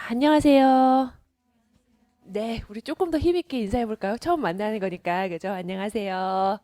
안녕하세요. 네, 우리 조금 더 힘있게 인사해볼까요? 처음 만나는 거니까, 그죠? 안녕하세요.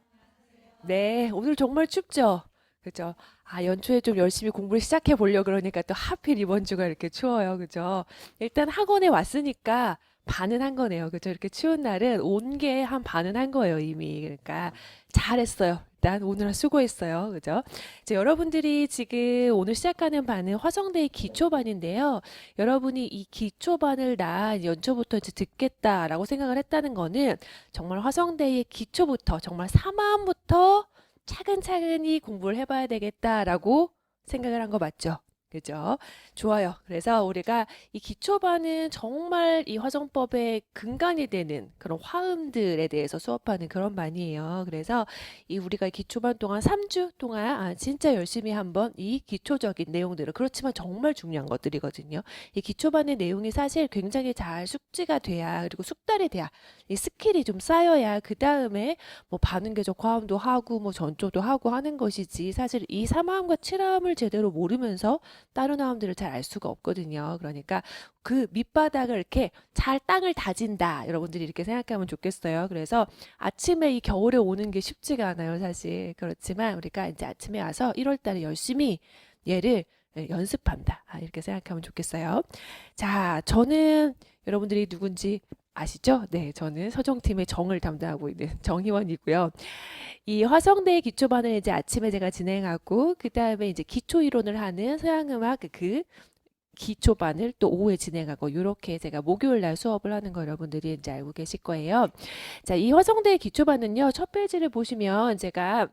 네, 오늘 정말 춥죠? 그죠? 아, 연초에 좀 열심히 공부를 시작해 보려고 그러니까 또 하필 이번 주가 이렇게 추워요. 그죠? 일단 학원에 왔으니까 반은 한 거네요. 그죠? 이렇게 추운 날은 온 게 한 반은 한 거예요, 이미. 그러니까 잘했어요. 일단 오늘 수고했어요. 그죠? 이제 여러분들이 지금 오늘 시작하는 반은 화성대의 기초반인데요. 여러분이 이 기초반을 나 연초부터 이제 듣겠다라고 생각을 했다는 거는 정말 화성대의 기초부터 정말 3화부터 차근차근히 공부를 해봐야 되겠다라고 생각을 한 거 맞죠? 그죠? 좋아요. 그래서 우리가 이 기초반은 정말 이 화정법의 근간이 되는 그런 화음들에 대해서 수업하는 그런 반이에요. 그래서 이 우리가 기초반 동안 3주 동안 진짜 열심히 한번 이 기초적인 내용들을 그렇지만 정말 중요한 것들이거든요. 이 기초반의 내용이 사실 굉장히 잘 숙지가 돼야 그리고 숙달이 돼야 이 스킬이 좀 쌓여야 그 다음에 뭐 반응계적 화음도 하고 뭐 전조도 하고 하는 것이지 사실 이 3화음과 7화음을 제대로 모르면서 다른 화음들을 잘 알 수가 없거든요. 그러니까 그 밑바닥을 이렇게 잘 땅을 다진다. 여러분들이 이렇게 생각하면 좋겠어요. 그래서 아침에 이 겨울에 오는 게 쉽지가 않아요, 사실. 그렇지만 우리가 이제 아침에 와서 1월 달에 열심히 얘를 연습한다. 이렇게 생각하면 좋겠어요. 자, 저는 여러분들이 누군지 아시죠? 네, 저는 서정팀의 정을 담당하고 있는 정희원이고요. 이 화성대 기초반을 이제 아침에 제가 진행하고 그 다음에 이제 기초 이론을 하는 서양음악 그 기초반을 또 오후에 진행하고 이렇게 제가 목요일 날 수업을 하는 거 여러분들이 이제 알고 계실 거예요. 자, 이 화성대 기초반은요. 첫 페이지를 보시면 제가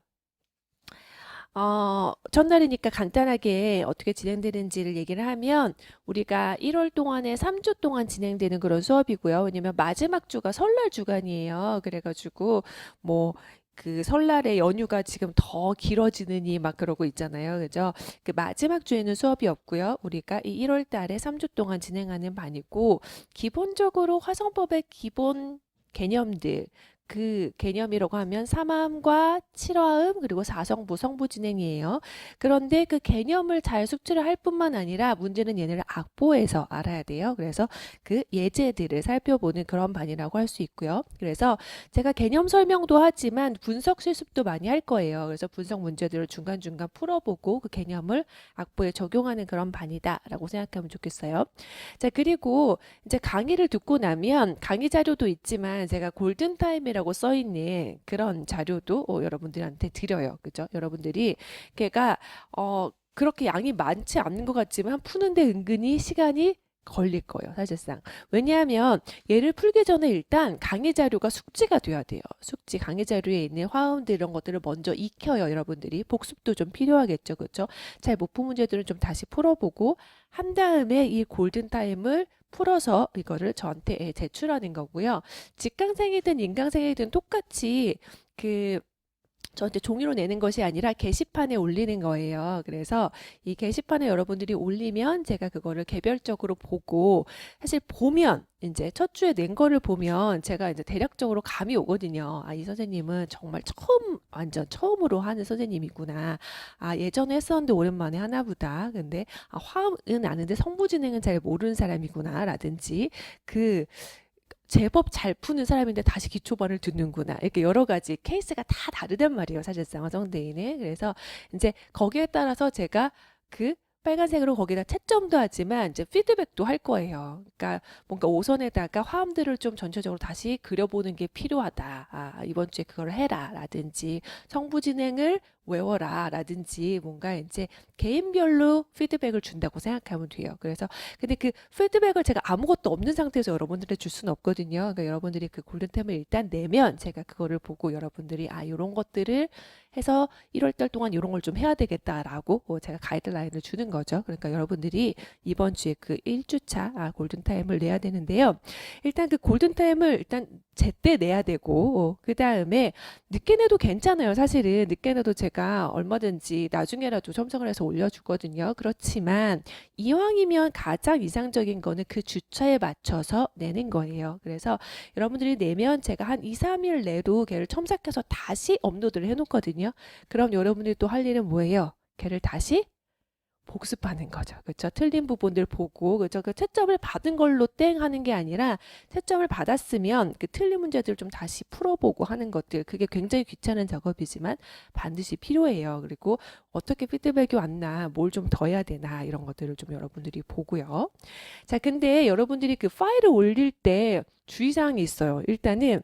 첫날이니까 간단하게 어떻게 진행되는지를 얘기를 하면 우리가 1월 동안에 3주 동안 진행되는 그런 수업이고요. 왜냐면 마지막 주가 설날 주간이에요. 그래가지고 뭐 그 설날에 연휴가 지금 더 길어지느니 막 그러고 있잖아요. 그죠? 그 마지막 주에는 수업이 없고요. 우리가 이 1월 달에 3주 동안 진행하는 반이고 기본적으로 화성법의 기본 개념들 그 개념이라고 하면 3화음과 7화음 그리고 4성부 성부 진행이에요. 그런데 그 개념을 잘 숙지를 할 뿐만 아니라 문제는 얘네를 악보에서 알아야 돼요. 그래서 그 예제들을 살펴보는 그런 반이라고 할 수 있고요. 그래서 제가 개념 설명도 하지만 분석 실습도 많이 할 거예요. 그래서 분석 문제들을 중간중간 풀어보고 그 개념을 악보에 적용하는 그런 반이다라고 생각하면 좋겠어요. 자, 그리고 이제 강의를 듣고 나면 강의 자료도 있지만 제가 골든타임이라고 써 있는 그런 자료도 여러분들한테 드려요. 그죠? 여러분들이 걔가 그렇게 양이 많지 않는 것 같지만 푸는데 은근히 시간이 걸릴 거예요, 사실상. 왜냐하면 얘를 풀기 전에 일단 강의 자료가 숙지가 돼야 돼요. 숙지, 강의 자료에 있는 화음들 이런 것들을 먼저 익혀요, 여러분들이. 복습도 좀 필요하겠죠, 그렇죠? 잘 못 푼 문제들은 좀 다시 풀어보고 한 다음에 이 골든타임을 풀어서 이거를 저한테 제출하는 거고요. 직강생이든 인강생이든 똑같이 그 저한테 종이로 내는 것이 아니라 게시판에 올리는 거예요. 그래서 이 게시판에 여러분들이 올리면 제가 그거를 개별적으로 보고 사실 보면 이제 첫 주에 낸 거를 보면 제가 이제 대략적으로 감이 오거든요. 아, 이 선생님은 정말 완전 처음으로 하는 선생님이구나. 아, 예전에 했었는데 오랜만에 하나 보다. 근데 화음은 아는데 성부 진행은 잘 모르는 사람이구나. 라든지 그 제법 잘 푸는 사람인데 다시 기초반을 듣는구나. 이렇게 여러 가지 케이스가 다 다르단 말이에요. 사실상 화성대인은. 그래서 이제 거기에 따라서 제가 그 빨간색으로 거기다 채점도 하지만 이제 피드백도 할 거예요. 그러니까 뭔가 오선에다가 화음들을 좀 전체적으로 다시 그려보는 게 필요하다. 아, 이번 주에 그걸 해라. 라든지 성부 진행을 외워라. 라든지 뭔가 이제 개인별로 피드백을 준다고 생각하면 돼요. 그래서 근데 그 피드백을 제가 아무것도 없는 상태에서 여러분들한테 줄 수는 없거든요. 그러니까 여러분들이 그 골든템을 일단 내면 제가 그거를 보고 여러분들이 이런 것들을 해서 1월 달 동안 이런 걸 좀 해야 되겠다라고 제가 가이드라인을 주는 거죠. 그러니까 여러분들이 이번 주에 그 1주차 골든타임을 내야 되는데요. 일단 그 골든타임을 일단 제때 내야 되고 그 다음에 늦게 내도 괜찮아요. 사실은 늦게 내도 제가 얼마든지 나중에라도 첨삭을 해서 올려주거든요. 그렇지만 이왕이면 가장 이상적인 거는 그 주차에 맞춰서 내는 거예요. 그래서 여러분들이 내면 제가 한 2, 3일 내로 걔를 첨삭해서 다시 업로드를 해놓거든요. 그럼 여러분들이 또 할 일은 뭐예요? 걔를 다시 복습하는 거죠. 그렇죠? 틀린 부분들 보고, 그렇죠? 그 채점을 받은 걸로 땡 하는 게 아니라 채점을 받았으면 그 틀린 문제들을 좀 다시 풀어보고 하는 것들, 그게 굉장히 귀찮은 작업이지만 반드시 필요해요. 그리고 어떻게 피드백이 왔나, 뭘 좀 더 해야 되나, 이런 것들을 좀 여러분들이 보고요. 자, 근데 여러분들이 그 파일을 올릴 때 주의사항이 있어요. 일단은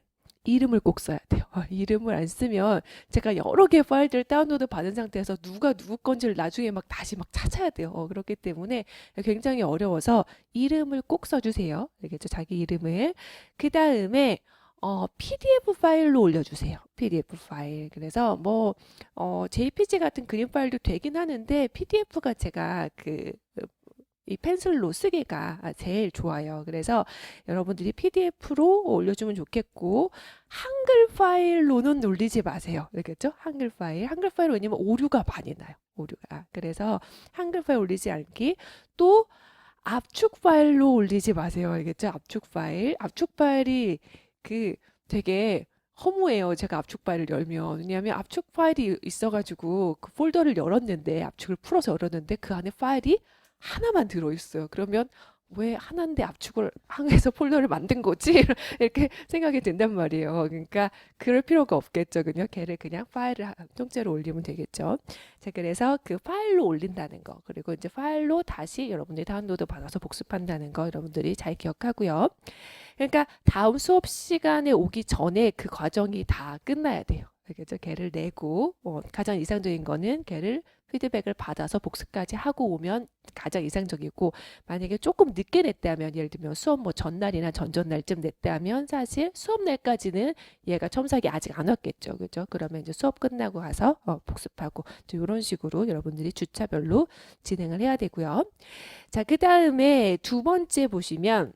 이름을 꼭 써야 돼요. 이름을 안 쓰면 제가 여러 개의 파일들을 다운로드 받은 상태에서 누가 누구 건지를 나중에 막 다시 막 찾아야 돼요. 그렇기 때문에 굉장히 어려워서 이름을 꼭 써주세요. 알겠죠? 자기 이름을. 그 다음에 PDF 파일로 올려주세요. PDF 파일. 그래서 뭐 JPG 같은 그림 파일도 되긴 하는데 PDF가 제가 이 펜슬로 쓰기가 제일 좋아요. 그래서 여러분들이 PDF로 올려주면 좋겠고, 한글 파일로는 올리지 마세요. 알겠죠? 한글 파일. 한글 파일 왜냐면 오류가 많이 나요. 오류가. 그래서 한글 파일 올리지 않기. 또 압축 파일로 올리지 마세요. 알겠죠? 압축 파일. 압축 파일이 되게 허무해요. 제가 압축 파일을 열면. 왜냐하면 압축 파일이 있어가지고 그 폴더를 열었는데, 압축을 풀어서 열었는데 그 안에 파일이 하나만 들어있어요. 그러면 왜 하나인데 압축을 항해서 폴더를 만든 거지? 이렇게 생각이 든단 말이에요. 그러니까 그럴 필요가 없겠죠. 그냥 걔를 그냥 파일을 통째로 올리면 되겠죠. 자, 그래서 그 파일로 올린다는 거, 그리고 이제 파일로 다시 여러분들이 다운로드 받아서 복습한다는 거 여러분들이 잘 기억하고요. 그러니까 다음 수업 시간에 오기 전에 그 과정이 다 끝나야 돼요. 알겠죠? 걔를 내고 가장 이상적인 거는 걔를 피드백을 받아서 복습까지 하고 오면 가장 이상적이고, 만약에 조금 늦게 냈다면, 예를 들면 수업 뭐 전날이나 전전날쯤 냈다면 사실 수업 날까지는 얘가 첨삭이 아직 안 왔겠죠. 그죠? 그러면 이제 수업 끝나고 가서 복습하고, 이런 식으로 여러분들이 주차별로 진행을 해야 되고요. 자, 그 다음에 두 번째 보시면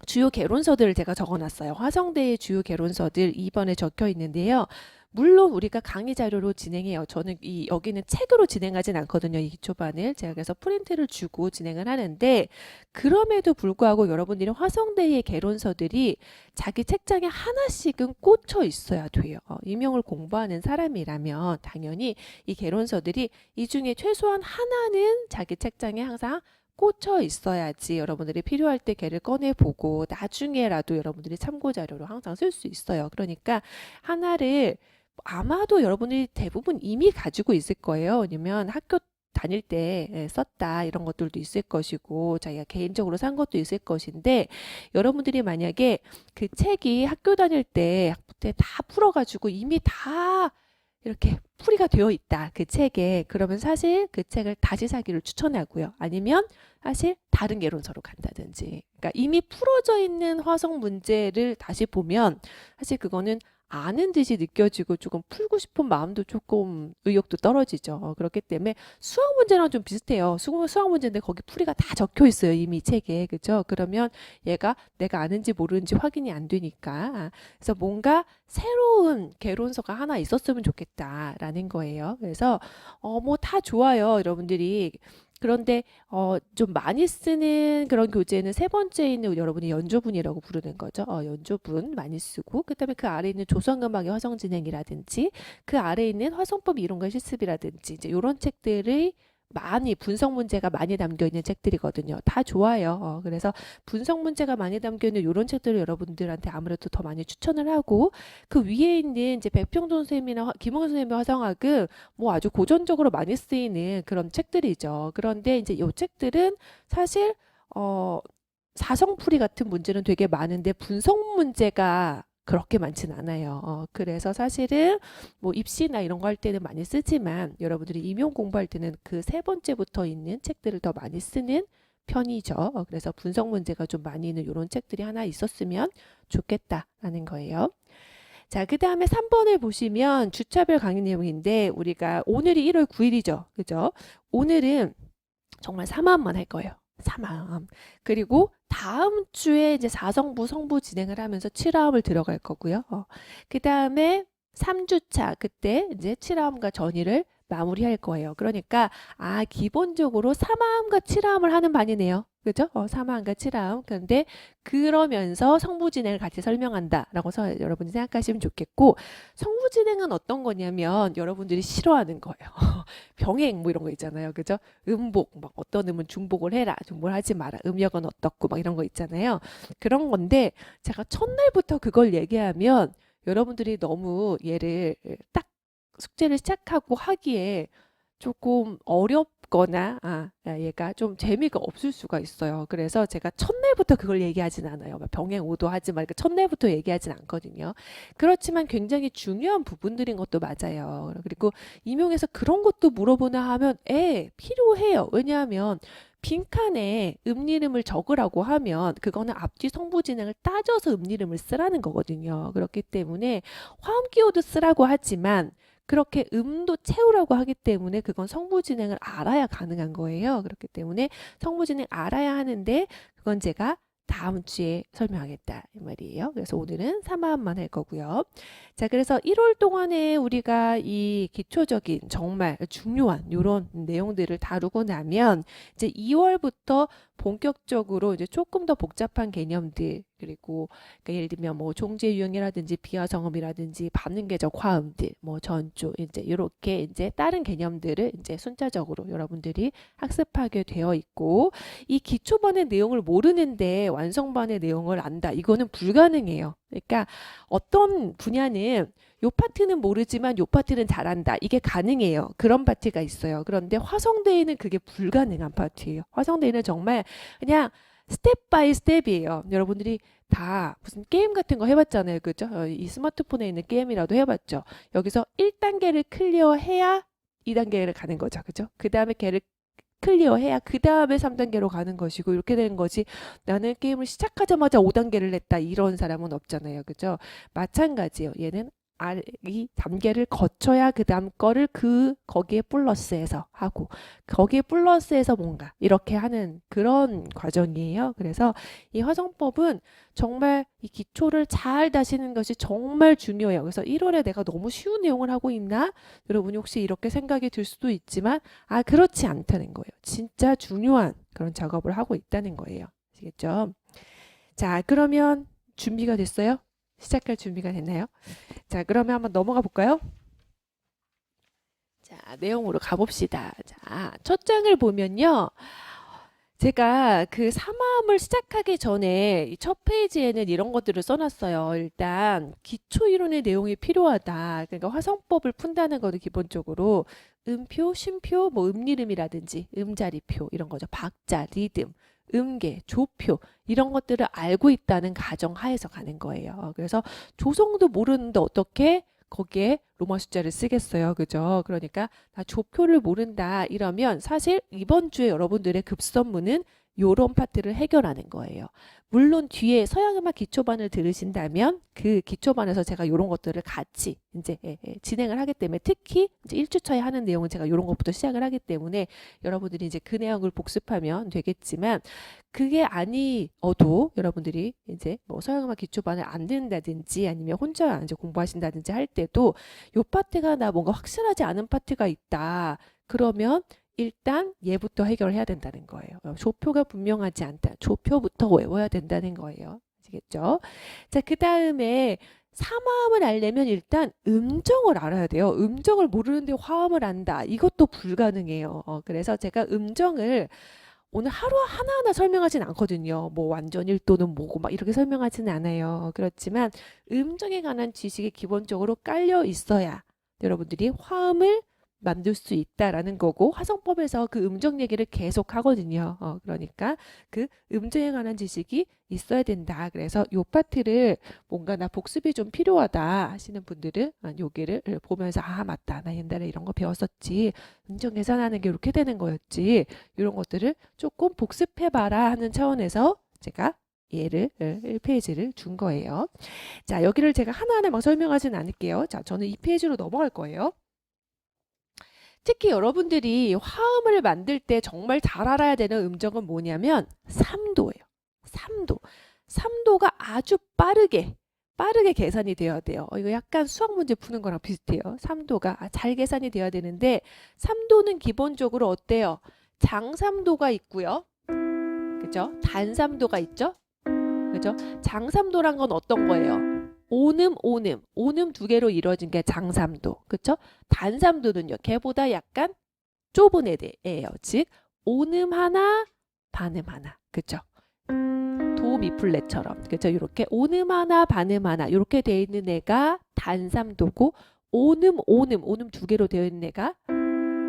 주요 개론서들을 제가 적어놨어요. 화성대의 주요 개론서들 2번에 적혀 있는데요. 물론 우리가 강의 자료로 진행해요. 저는 여기는 책으로 진행하진 않거든요. 이 기초반을. 제가 그래서 프린트를 주고 진행을 하는데, 그럼에도 불구하고 여러분들이 화성대의 개론서들이 자기 책장에 하나씩은 꽂혀 있어야 돼요. 임용을 공부하는 사람이라면 당연히 이 개론서들이 이 중에 최소한 하나는 자기 책장에 항상 꽂혀 있어야지 여러분들이 필요할 때 걔를 꺼내보고 나중에라도 여러분들이 참고 자료로 항상 쓸 수 있어요. 그러니까 하나를 아마도 여러분들이 대부분 이미 가지고 있을 거예요. 왜냐면 학교 다닐 때 썼다 이런 것들도 있을 것이고, 자기가 개인적으로 산 것도 있을 것인데, 여러분들이 만약에 그 책이 학교 다닐 때 학부 때 다 풀어가지고 이미 다 이렇게 풀이가 되어 있다, 그 책에. 그러면 사실 그 책을 다시 사기를 추천하고요. 아니면 사실 다른 개론서로 간다든지. 그러니까 이미 풀어져 있는 화성 문제를 다시 보면 사실 그거는 아는 듯이 느껴지고 조금 풀고 싶은 마음도 조금 의욕도 떨어지죠. 그렇기 때문에 수학 문제랑 좀 비슷해요. 수학 문제인데 거기 풀이가 다 적혀 있어요. 이미 책에. 그죠? 그러면 얘가 내가 아는지 모르는지 확인이 안 되니까. 그래서 뭔가 새로운 개론서가 하나 있었으면 좋겠다라는 거예요. 그래서 뭐 다 좋아요. 여러분들이. 그런데 좀 많이 쓰는 그런 교재는 세 번째에 있는 여러분이 연조분이라고 부르는 거죠. 연조분 많이 쓰고, 그다음에 그 아래에 있는 조선음악의 화성진행이라든지, 그 아래에 있는 화성법 이론과 실습이라든지, 이제 이런 책들의 많이 분석 문제가 많이 담겨 있는 책들이거든요. 다 좋아요. 그래서 분석 문제가 많이 담겨 있는 이런 책들을 여러분들한테 아무래도 더 많이 추천을 하고, 그 위에 있는 이제 백평돈 선생님이나 김홍현 선생님의 화성학은 뭐 아주 고전적으로 많이 쓰이는 그런 책들이죠. 그런데 이제 이 책들은 사실 사성풀이 같은 문제는 되게 많은데 분석 문제가 그렇게 많진 않아요. 그래서 사실은 뭐 입시나 이런 거 할 때는 많이 쓰지만, 여러분들이 임용 공부할 때는 그 세 번째부터 있는 책들을 더 많이 쓰는 편이죠. 그래서 분석 문제가 좀 많이 있는 이런 책들이 하나 있었으면 좋겠다라는 거예요. 자, 그 다음에 3번을 보시면 주차별 강의 내용인데, 우리가 오늘이 1월 9일이죠. 그죠? 오늘은 정말 3화만 할 거예요. 3화. 그리고 다음 주에 이제 4성부 성부 진행을 하면서 7화음을 들어갈 거고요. 그 다음에 3주차 그때 이제 7화음과 전의를 마무리할 거예요. 그러니까 기본적으로 3화음과 7화음을 하는 반이네요. 그죠? 3화음과 7화음. 그런데 그러면서 성부진행을 같이 설명한다라고 여러분이 생각하시면 좋겠고, 성부진행은 어떤 거냐면 여러분들이 싫어하는 거예요. 병행 뭐 이런 거 있잖아요. 그죠? 음복, 막 어떤 음은 중복을 해라, 중복을 하지 마라, 음역은 어떻고 막 이런 거 있잖아요. 그런 건데 제가 첫날부터 그걸 얘기하면 여러분들이 너무 얘를 딱 숙제를 시작하고 하기에 조금 어렵거나 얘가 좀 재미가 없을 수가 있어요. 그래서 제가 첫날부터 그걸 얘기하진 않아요. 막 병행오도 하지 말고 첫날부터 얘기하진 않거든요. 그렇지만 굉장히 중요한 부분들인 것도 맞아요. 그리고 임용에서 그런 것도 물어보나 하면 필요해요. 왜냐하면 빈칸에 음이름을 적으라고 하면 그거는 앞뒤 성부진행을 따져서 음이름을 쓰라는 거거든요. 그렇기 때문에 화음기호도 쓰라고 하지만 그렇게 음도 채우라고 하기 때문에 그건 성부진행을 알아야 가능한 거예요. 그렇기 때문에 성부진행 알아야 하는데 그건 제가 다음 주에 설명하겠다 이 말이에요. 그래서 오늘은 3화음만 할 거고요. 자, 그래서 1월 동안에 우리가 이 기초적인 정말 중요한 이런 내용들을 다루고 나면 이제 2월부터 본격적으로 이제 조금 더 복잡한 개념들, 그리고 그러니까 예를 들면 뭐 종재 유형이라든지 비화성음이라든지 반응계적 화음들, 뭐 전조 이제 이렇게 이제 다른 개념들을 이제 순차적으로 여러분들이 학습하게 되어 있고, 이 기초반의 내용을 모르는데 완성반의 내용을 안다. 이거는 불가능해요. 그러니까 어떤 분야는 요 파트는 모르지만 요 파트는 잘한다. 이게 가능해요. 그런 파트가 있어요. 그런데 화성대에는 그게 불가능한 파트예요. 화성대에는 정말 그냥 스텝 바이 스텝이에요. 여러분들이 다 무슨 게임 같은 거 해봤잖아요. 그죠? 이 스마트폰에 있는 게임이라도 해봤죠. 여기서 1단계를 클리어해야 2단계를 가는 거죠. 그죠? 그 다음에 걔를 클리어해야 그 다음에 3단계로 가는 것이고, 이렇게 되는 거지. 나는 게임을 시작하자마자 5단계를 냈다 이런 사람은 없잖아요. 그죠? 마찬가지예요. 얘는 이 단계를 거쳐야 그 다음 거를 거기에 플러스해서 하고, 거기에 플러스해서 뭔가 이렇게 하는 그런 과정이에요. 그래서 이 화성법은 정말 이 기초를 잘 다시는 것이 정말 중요해요. 그래서 1월에 내가 너무 쉬운 내용을 하고 있나? 여러분이 혹시 이렇게 생각이 들 수도 있지만 그렇지 않다는 거예요. 진짜 중요한 그런 작업을 하고 있다는 거예요. 아시겠죠? 자, 그러면 준비가 됐어요? 시작할 준비가 됐나요? 자, 그러면 한번 넘어가 볼까요? 자, 내용으로 가봅시다. 자, 첫 장을 보면요. 제가 그 3화음을 시작하기 전에 첫 페이지에는 이런 것들을 써놨어요. 일단 기초 이론의 내용이 필요하다. 그러니까 화성법을 푼다는 거는 기본적으로 음표, 쉼표, 뭐 음리름이라든지 음자리표 이런 거죠. 박자, 리듬, 음계, 조표 이런 것들을 알고 있다는 가정하에서 가는 거예요. 그래서 조성도 모르는데 어떻게 거기에 로마 숫자를 쓰겠어요. 그죠? 그러니까 나 조표를 모른다 이러면 사실 이번 주에 여러분들의 급선무는 요런 파트를 해결하는 거예요. 물론 뒤에 서양음악 기초반을 들으신다면 그 기초반에서 제가 요런 것들을 같이 이제 진행을 하기 때문에, 특히 이제 1주차에 하는 내용은 제가 요런 것부터 시작을 하기 때문에 여러분들이 이제 그 내용을 복습하면 되겠지만, 그게 아니어도 여러분들이 이제 뭐 서양음악 기초반을 안 듣는다든지 아니면 혼자 이제 공부하신다든지 할 때도 요 파트가 나 뭔가 확실하지 않은 파트가 있다. 그러면 일단 얘부터 해결해야 된다는 거예요. 조표가 분명하지 않다. 조표부터 외워야 된다는 거예요. 아시겠죠? 자, 그 다음에 3화음을 알려면 일단 음정을 알아야 돼요. 음정을 모르는데 화음을 안다. 이것도 불가능해요. 그래서 제가 음정을 오늘 하루 하나하나 설명하진 않거든요. 뭐 완전 1도는 뭐고 막 이렇게 설명하지는 않아요. 그렇지만 음정에 관한 지식이 기본적으로 깔려 있어야 여러분들이 화음을 만들 수 있다라는 거고, 화성법에서 그 음정 얘기를 계속 하거든요. 그러니까 그 음정에 관한 지식이 있어야 된다. 그래서 요 파트를 뭔가 나 복습이 좀 필요하다 하시는 분들은 여기를 보면서 맞다. 나 옛날에 이런 거 배웠었지. 음정 계산하는 게 이렇게 되는 거였지. 이런 것들을 조금 복습해봐라 하는 차원에서 제가 얘를 1페이지를 준 거예요. 자, 여기를 제가 하나하나 막 설명하진 않을게요. 자, 저는 2페이지로 넘어갈 거예요. 특히 여러분들이 화음을 만들 때 정말 잘 알아야 되는 음정은 뭐냐면 3도예요. 3도. 3도가 아주 빠르게 빠르게 계산이 되어야 돼요. 이거 약간 수학 문제 푸는 거랑 비슷해요. 3도가 잘 계산이 돼야 되는데 3도는 기본적으로 어때요? 장삼도가 있고요. 그죠? 단삼도가 있죠? 그죠? 장삼도란 건 어떤 거예요? 오름, 오름. 오름 두 개로 이루어진 게 장삼도. 그쵸? 단삼도는요. 걔보다 약간 좁은 애예요. 즉 오름 하나, 반음 하나. 그쵸? 도, 미 플랫처럼. 그쵸? 이렇게 오름 하나, 반음 하나. 이렇게 되어 있는 애가 단삼도고 오름, 오름. 오름 두 개로 되어 있는 애가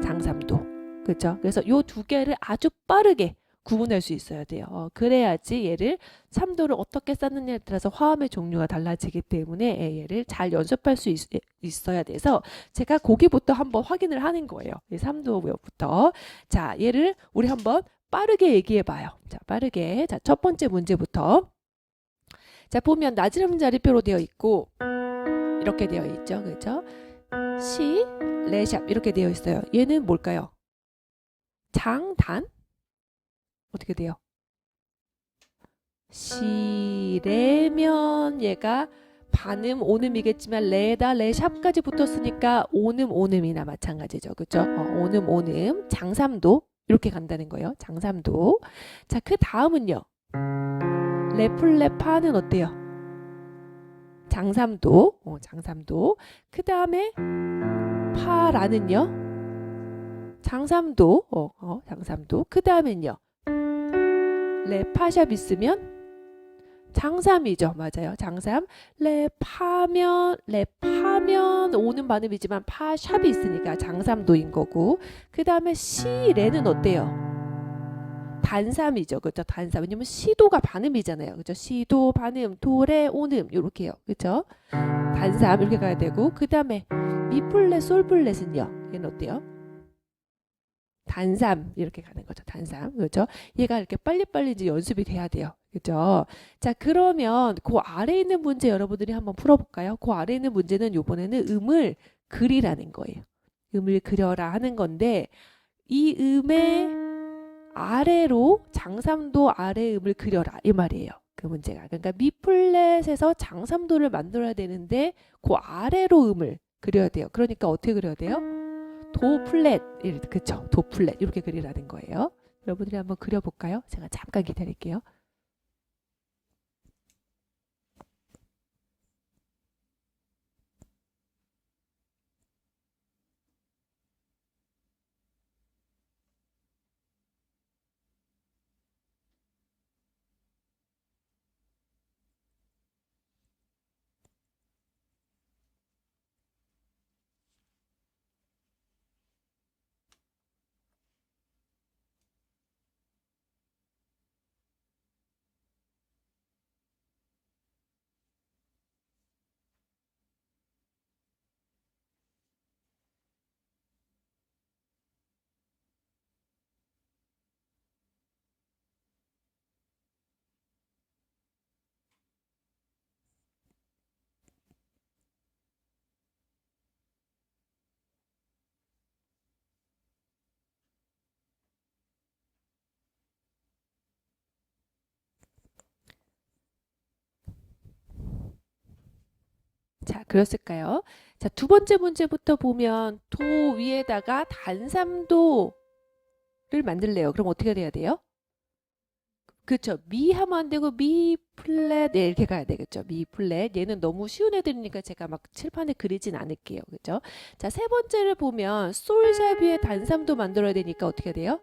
장삼도. 그쵸? 그래서 요 두 개를 아주 빠르게 구분할 수 있어야 돼요. 그래야지 얘를 3도를 어떻게 쌓느냐에 따라서 화음의 종류가 달라지기 때문에 얘를 잘 연습할 수 있어야 돼서 제가 거기부터 한번 확인을 하는 거예요. 이 3도부터. 자, 얘를 우리 한번 빠르게 얘기해 봐요. 자, 빠르게. 자, 첫 번째 문제부터. 자, 보면 나지름 자리표로 되어 있고 이렇게 되어 있죠. 그렇죠? 시, 레샵 이렇게 되어 있어요. 얘는 뭘까요? 장단? 어떻게 돼요? 시레면 얘가 반음 오음이겠지만 레다 레샵까지 붙었으니까 오음 오음이나 마찬가지죠. 그죠? 오음 오음 장삼도 이렇게 간다는 거예요. 장삼도. 자, 그 다음은요. 레플레파는 어때요? 장삼도. 장삼도. 그 다음에 파라는요. 장삼도. 장삼도. 그 다음엔요. 레파샵 있으면 장삼이죠. 맞아요. 장삼. 레파면 오는 반음이지만 파샵이 있으니까 장삼도인 거고. 그 다음에 시레는 어때요? 단삼이죠. 그렇죠? 단삼. 왜냐면 시도가 반음이잖아요. 그렇죠? 시도 반음 도레 오음 이렇게요. 그렇죠? 단삼 이렇게 가야 되고 그 다음에 미플랫 솔플랫은요. 얘는 어때요? 단삼 이렇게 가는 거죠. 단삼. 그렇죠? 얘가 이렇게 빨리빨리 이제 연습이 돼야 돼요. 그죠? 자, 그러면 그 아래에 있는 문제 여러분들이 한번 풀어볼까요? 그 아래에 있는 문제는 요번에는 음을 그리라는 거예요. 음을 그려라 하는 건데 이 음의 아래로 장삼도 아래 음을 그려라 이 말이에요. 그 문제가. 그러니까 미 플랫에서 장삼도를 만들어야 되는데 그 아래로 음을 그려야 돼요. 그러니까 어떻게 그려야 돼요? 도 플랫, 그쵸? 도 플랫 이렇게 그리라는 거예요. 여러분들이 한번 그려볼까요? 제가 잠깐 기다릴게요. 자, 그랬을까요? 자, 두 번째 문제부터 보면 도 위에다가 단삼도를 만들래요. 그럼 어떻게 돼야 돼요? 그쵸. 미 하면 안 되고 미 플랫 네, 이렇게 가야 되겠죠. 미 플랫. 얘는 너무 쉬운 애들이니까 제가 막 칠판에 그리진 않을게요. 그죠? 자, 세 번째를 보면 솔샵 위에 단삼도 만들어야 되니까 어떻게 돼요?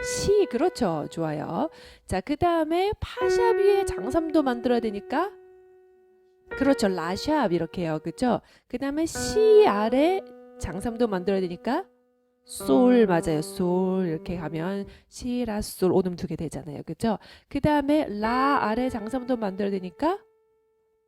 시. 그렇죠. 좋아요. 자, 그 다음에 파샵 위에 장삼도 만들어야 되니까 그렇죠. 라샵 이렇게 해요. 그죠? 그 다음에 시 아래 장삼도 만들어야 되니까 솔 맞아요. 솔 이렇게 가면 시, 라, 솔 오음 두 개 되잖아요. 그죠? 그 다음에 라 아래 장삼도 만들어야 되니까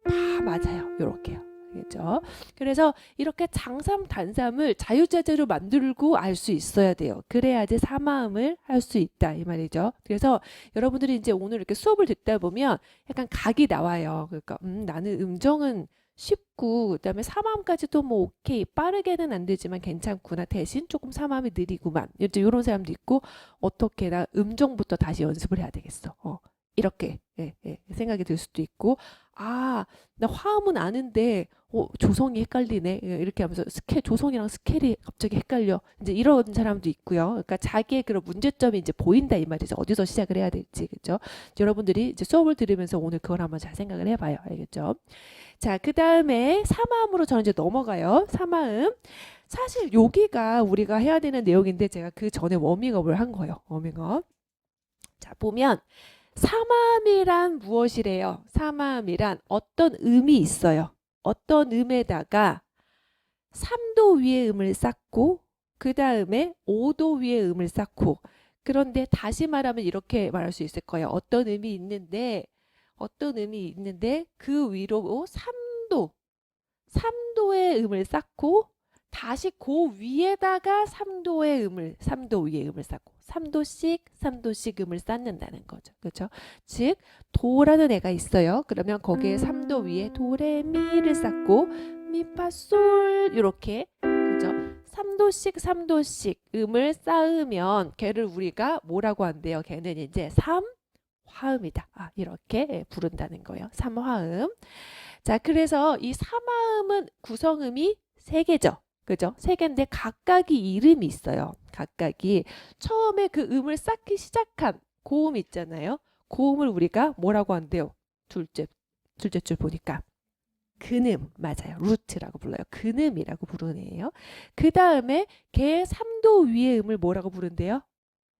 파 맞아요. 요렇게요. 알겠죠? 그래서 이렇게 장삼, 단삼을 자유자재로 만들고 알 수 있어야 돼요. 그래야지 사마음을 할 수 있다 이 말이죠. 그래서 여러분들이 이제 오늘 이렇게 수업을 듣다 보면 약간 각이 나와요. 그러니까 나는 음정은 쉽고 그다음에 사마음까지도 뭐 오케이 빠르게는 안 되지만 괜찮구나 대신 조금 사마음이 느리구만 이제 이런 사람도 있고 어떻게 나 음정부터 다시 연습을 해야 되겠어. 이렇게 생각이 들 수도 있고, 아, 나 화음은 아는데 조성이 헷갈리네. 이렇게 하면서 조성이랑 스케일이 갑자기 헷갈려. 이제 이런 사람도 있고요. 그러니까 자기의 그런 문제점이 이제 보인다 이 말이죠. 어디서 시작을 해야 될지, 그죠? 여러분들이 이제 수업을 들으면서 오늘 그걸 한번 잘 생각을 해봐요. 알겠죠? 자, 그 다음에 사마음으로 저는 이제 넘어가요. 사마음. 사실 여기가 우리가 해야 되는 내용인데 제가 그 전에 워밍업을 한 거예요. 워밍업. 자, 보면 사마음이란 무엇이래요? 사마음이란 어떤 음이 있어요. 어떤 음에다가 3도 위의 음을 쌓고 그 다음에 5도 위의 음을 쌓고, 그런데 다시 말하면 이렇게 말할 수 있을 거예요. 어떤 음이 있는데 그 위로 3도의 음을 쌓고 다시 그 위에다가 3도 위의 음을 쌓고 3도씩 음을 쌓는다는 거죠. 그렇죠? 즉 도라는 애가 있어요. 그러면 거기에 3도 위에 도레미를 쌓고 미파솔 이렇게, 그죠? 3도씩 음을 쌓으면 걔를 우리가 뭐라고 한대요? 걔는 이제 삼화음이다. 이렇게 부른다는 거예요. 삼화음. 자, 그래서 이 사마음은 구성음이 세 개죠. 그죠? 세 개인데 각각이 이름이 있어요. 각각이. 처음에 그 음을 쌓기 시작한 고음 있잖아요. 고음을 우리가 뭐라고 한대요? 둘째 줄 보니까. 근음, 맞아요. 루트라고 불러요. 근음이라고 부르는 애예요. 그 다음에 걔 3도 위의 음을 뭐라고 부른대요?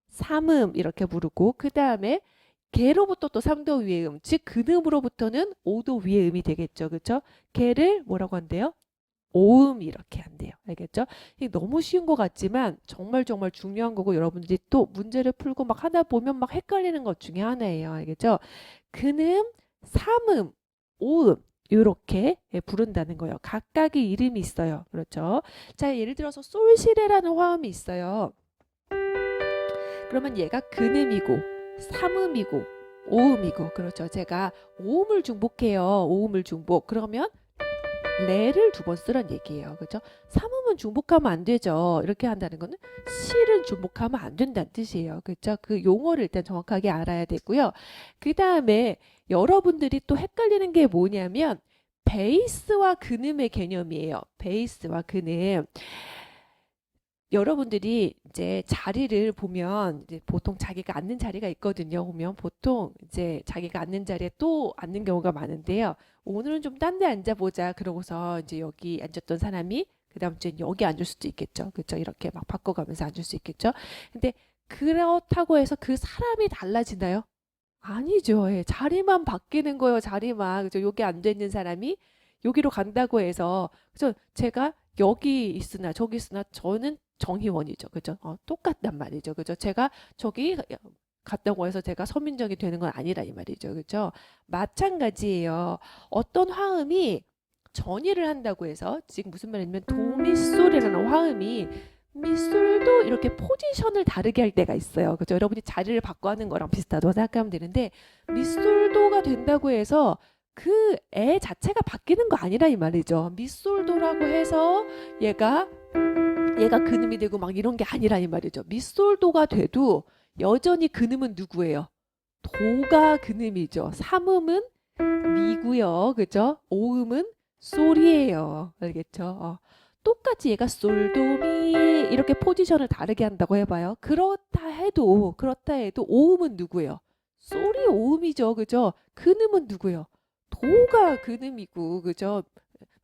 삼음 이렇게 부르고, 그 다음에 개로부터 또 3도 위의 음, 즉 근음으로부터는 5도 위의 음이 되겠죠. 그렇죠? 개를 뭐라고 한대요? 오음 이렇게 한대요. 알겠죠? 이게 너무 쉬운 것 같지만 정말 중요한 거고, 여러분들이 또 문제를 풀고 막 하다 보면 막 헷갈리는 것 중에 하나예요. 알겠죠? 근음, 삼음, 오음 이렇게 부른다는 거예요. 각각의 이름이 있어요. 그렇죠? 자, 예를 들어서 솔시레라는 화음이 있어요. 그러면 얘가 근음이고 삼음이고 오음이고, 그렇죠? 제가 오음을 중복해요. 오음을 중복. 그러면 레를 두 번 쓰란 얘기예요. 그렇죠? 삼음은 중복하면 안 되죠. 이렇게 한다는 거는 실은 중복하면 안 된다는 뜻이에요. 그렇죠? 그 용어를 일단 정확하게 알아야 되고요. 그 다음에 여러분들이 또 헷갈리는 게 뭐냐면 베이스와 근음의 개념이에요. 베이스와 근음. 여러분들이 이제 자리를 보면 이제 보통 자기가 앉는 자리가 있거든요. 보면 보통 이제 자기가 앉는 자리에 또 앉는 경우가 많은데요. 오늘은 좀 딴 데 앉아보자. 그러고서 이제 여기 앉았던 사람이 그다음 주엔 여기 앉을 수도 있겠죠. 그렇죠? 이렇게 막 바꿔가면서 앉을 수 있겠죠. 근데 그렇다고 해서 그 사람이 달라지나요? 아니죠. 예, 자리만 바뀌는 거예요. 자리만. 그죠? 여기 앉아 있는 사람이 여기로 간다고 해서, 그죠? 제가 여기 있으나 저기 있으나 저는 정희원이죠. 그죠? 똑같단 말이죠. 그죠? 제가 저기 갔다고 해서 제가 서민정이 되는 건 아니라 이 말이죠. 그죠? 마찬가지예요. 어떤 화음이 전이를 한다고 해서, 지금 무슨 말이냐면 도미솔이라는 화음이 미술도 이렇게 포지션을 다르게 할 때가 있어요. 그죠? 여러분이 자리를 바꿔 하는 거랑 비슷하다고 생각하면 되는데, 미술도가 된다고 해서 그 애 자체가 바뀌는 거 아니라 이 말이죠. 미술도라고 해서 얘가 근음이 되고 막 이런 게 아니라 이 말이죠. 미솔도가 돼도 여전히 근음은 누구예요? 도가 근음이죠. 삼음은 미고요. 그죠? 오음은 솔이에요. 알겠죠? 똑같이 얘가 솔도미 이렇게 포지션을 다르게 한다고 해봐요. 그렇다 해도 오음은 누구예요? 솔이 오음이죠. 그죠? 근음은 누구예요? 도가 근음이고, 그죠?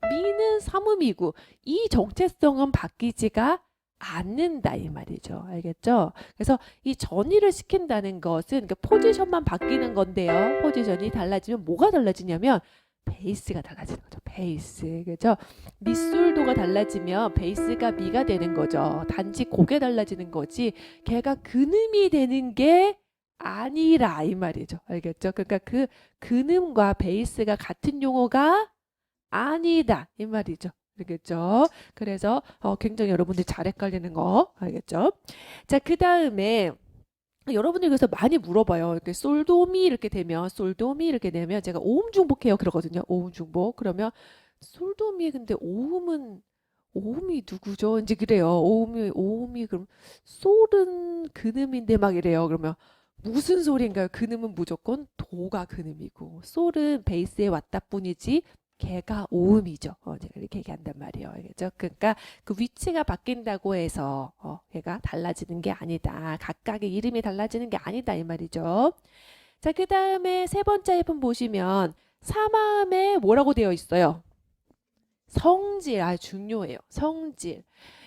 미는 삼음이고, 이 정체성은 바뀌지가 않는다 이 말이죠. 알겠죠? 그래서 이 전이를 시킨다는 것은 그 포지션만 바뀌는 건데요. 포지션이 달라지면 뭐가 달라지냐면 베이스가 달라지는 거죠. 베이스. 그죠? 미술도가 달라지면 베이스가 미가 되는 거죠. 단지 곡에 달라지는 거지 걔가 근음이 되는 게 아니라 이 말이죠. 알겠죠? 그러니까 그 근음과 베이스가 같은 용어가 아니다 이 말이죠. 알겠죠? 그래서 굉장히 여러분들이 잘 헷갈리는 거 알겠죠? 자, 그 다음에 여러분들이 그래서 많이 물어봐요. 이렇게 솔도미 이렇게 되면 제가 오음 중복해요 그러거든요. 오음 중복. 그러면 솔도미 근데 오음이 누구죠? 이제 그래요. 오음이 그럼 솔은 근음인데 막 이래요. 그러면 무슨 소리인가요? 근음은 무조건 도가 근음이고 솔은 베이스에 왔다 뿐이지 개가 오음이죠. 제가 이렇게 얘기한단 말이에요. 알겠죠? 그러니까 그 위치가 바뀐다고 해서 걔가 달라지는 게 아니다. 각각의 이름이 달라지는 게 아니다 이 말이죠. 자, 그 다음에 세 번째 예품 보시면 사마음에 뭐라고 되어 있어요? 성질, 중요해요. 성질.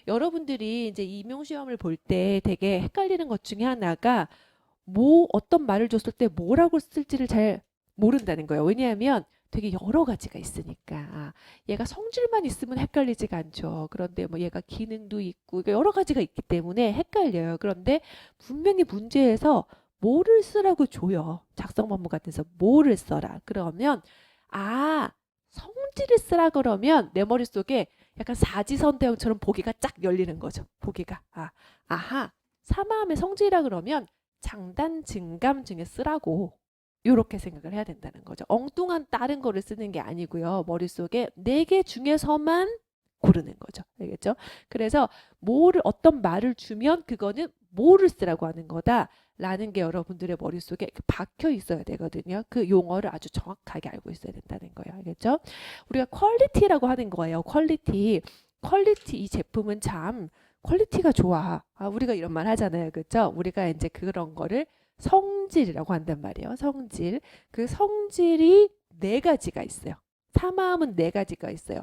여러분들이 이제 임용시험을 볼 때 되게 헷갈리는 것 중에 하나가 어떤 말을 줬을 때 뭐라고 쓸지를 잘 모른다는 거예요. 왜냐하면 되게 여러 가지가 있으니까. 얘가 성질만 있으면 헷갈리지가 않죠. 그런데 뭐 얘가 기능도 있고 여러 가지가 있기 때문에 헷갈려요. 그런데 분명히 문제에서 뭐를 쓰라고 줘요. 작성반복 같은 데서 뭐를 써라. 그러면 성질을 쓰라 그러면 내 머릿속에 약간 사지선대형처럼 보기가 쫙 열리는 거죠. 보기가. 아하. 사마음의 성질이라 그러면 장단, 증감 중에 쓰라고 이렇게 생각을 해야 된다는 거죠. 엉뚱한 다른 거를 쓰는 게 아니고요. 머릿속에 4개 중에서만 고르는 거죠. 알겠죠? 그래서 어떤 말을 주면 그거는 뭐를 쓰라고 하는 거다 라는 게 여러분들의 머릿속에 박혀 있어야 되거든요. 그 용어를 아주 정확하게 알고 있어야 된다는 거예요. 알겠죠? 우리가 퀄리티라고 하는 거예요. 퀄리티 이 제품은 참 퀄리티가 좋아. 우리가 이런 말 하잖아요. 그렇죠? 우리가 이제 그런 거를 성질이라고 한단 말이에요. 성질. 그 성질이 4가지가 있어요. 사마음은 4가지가 있어요.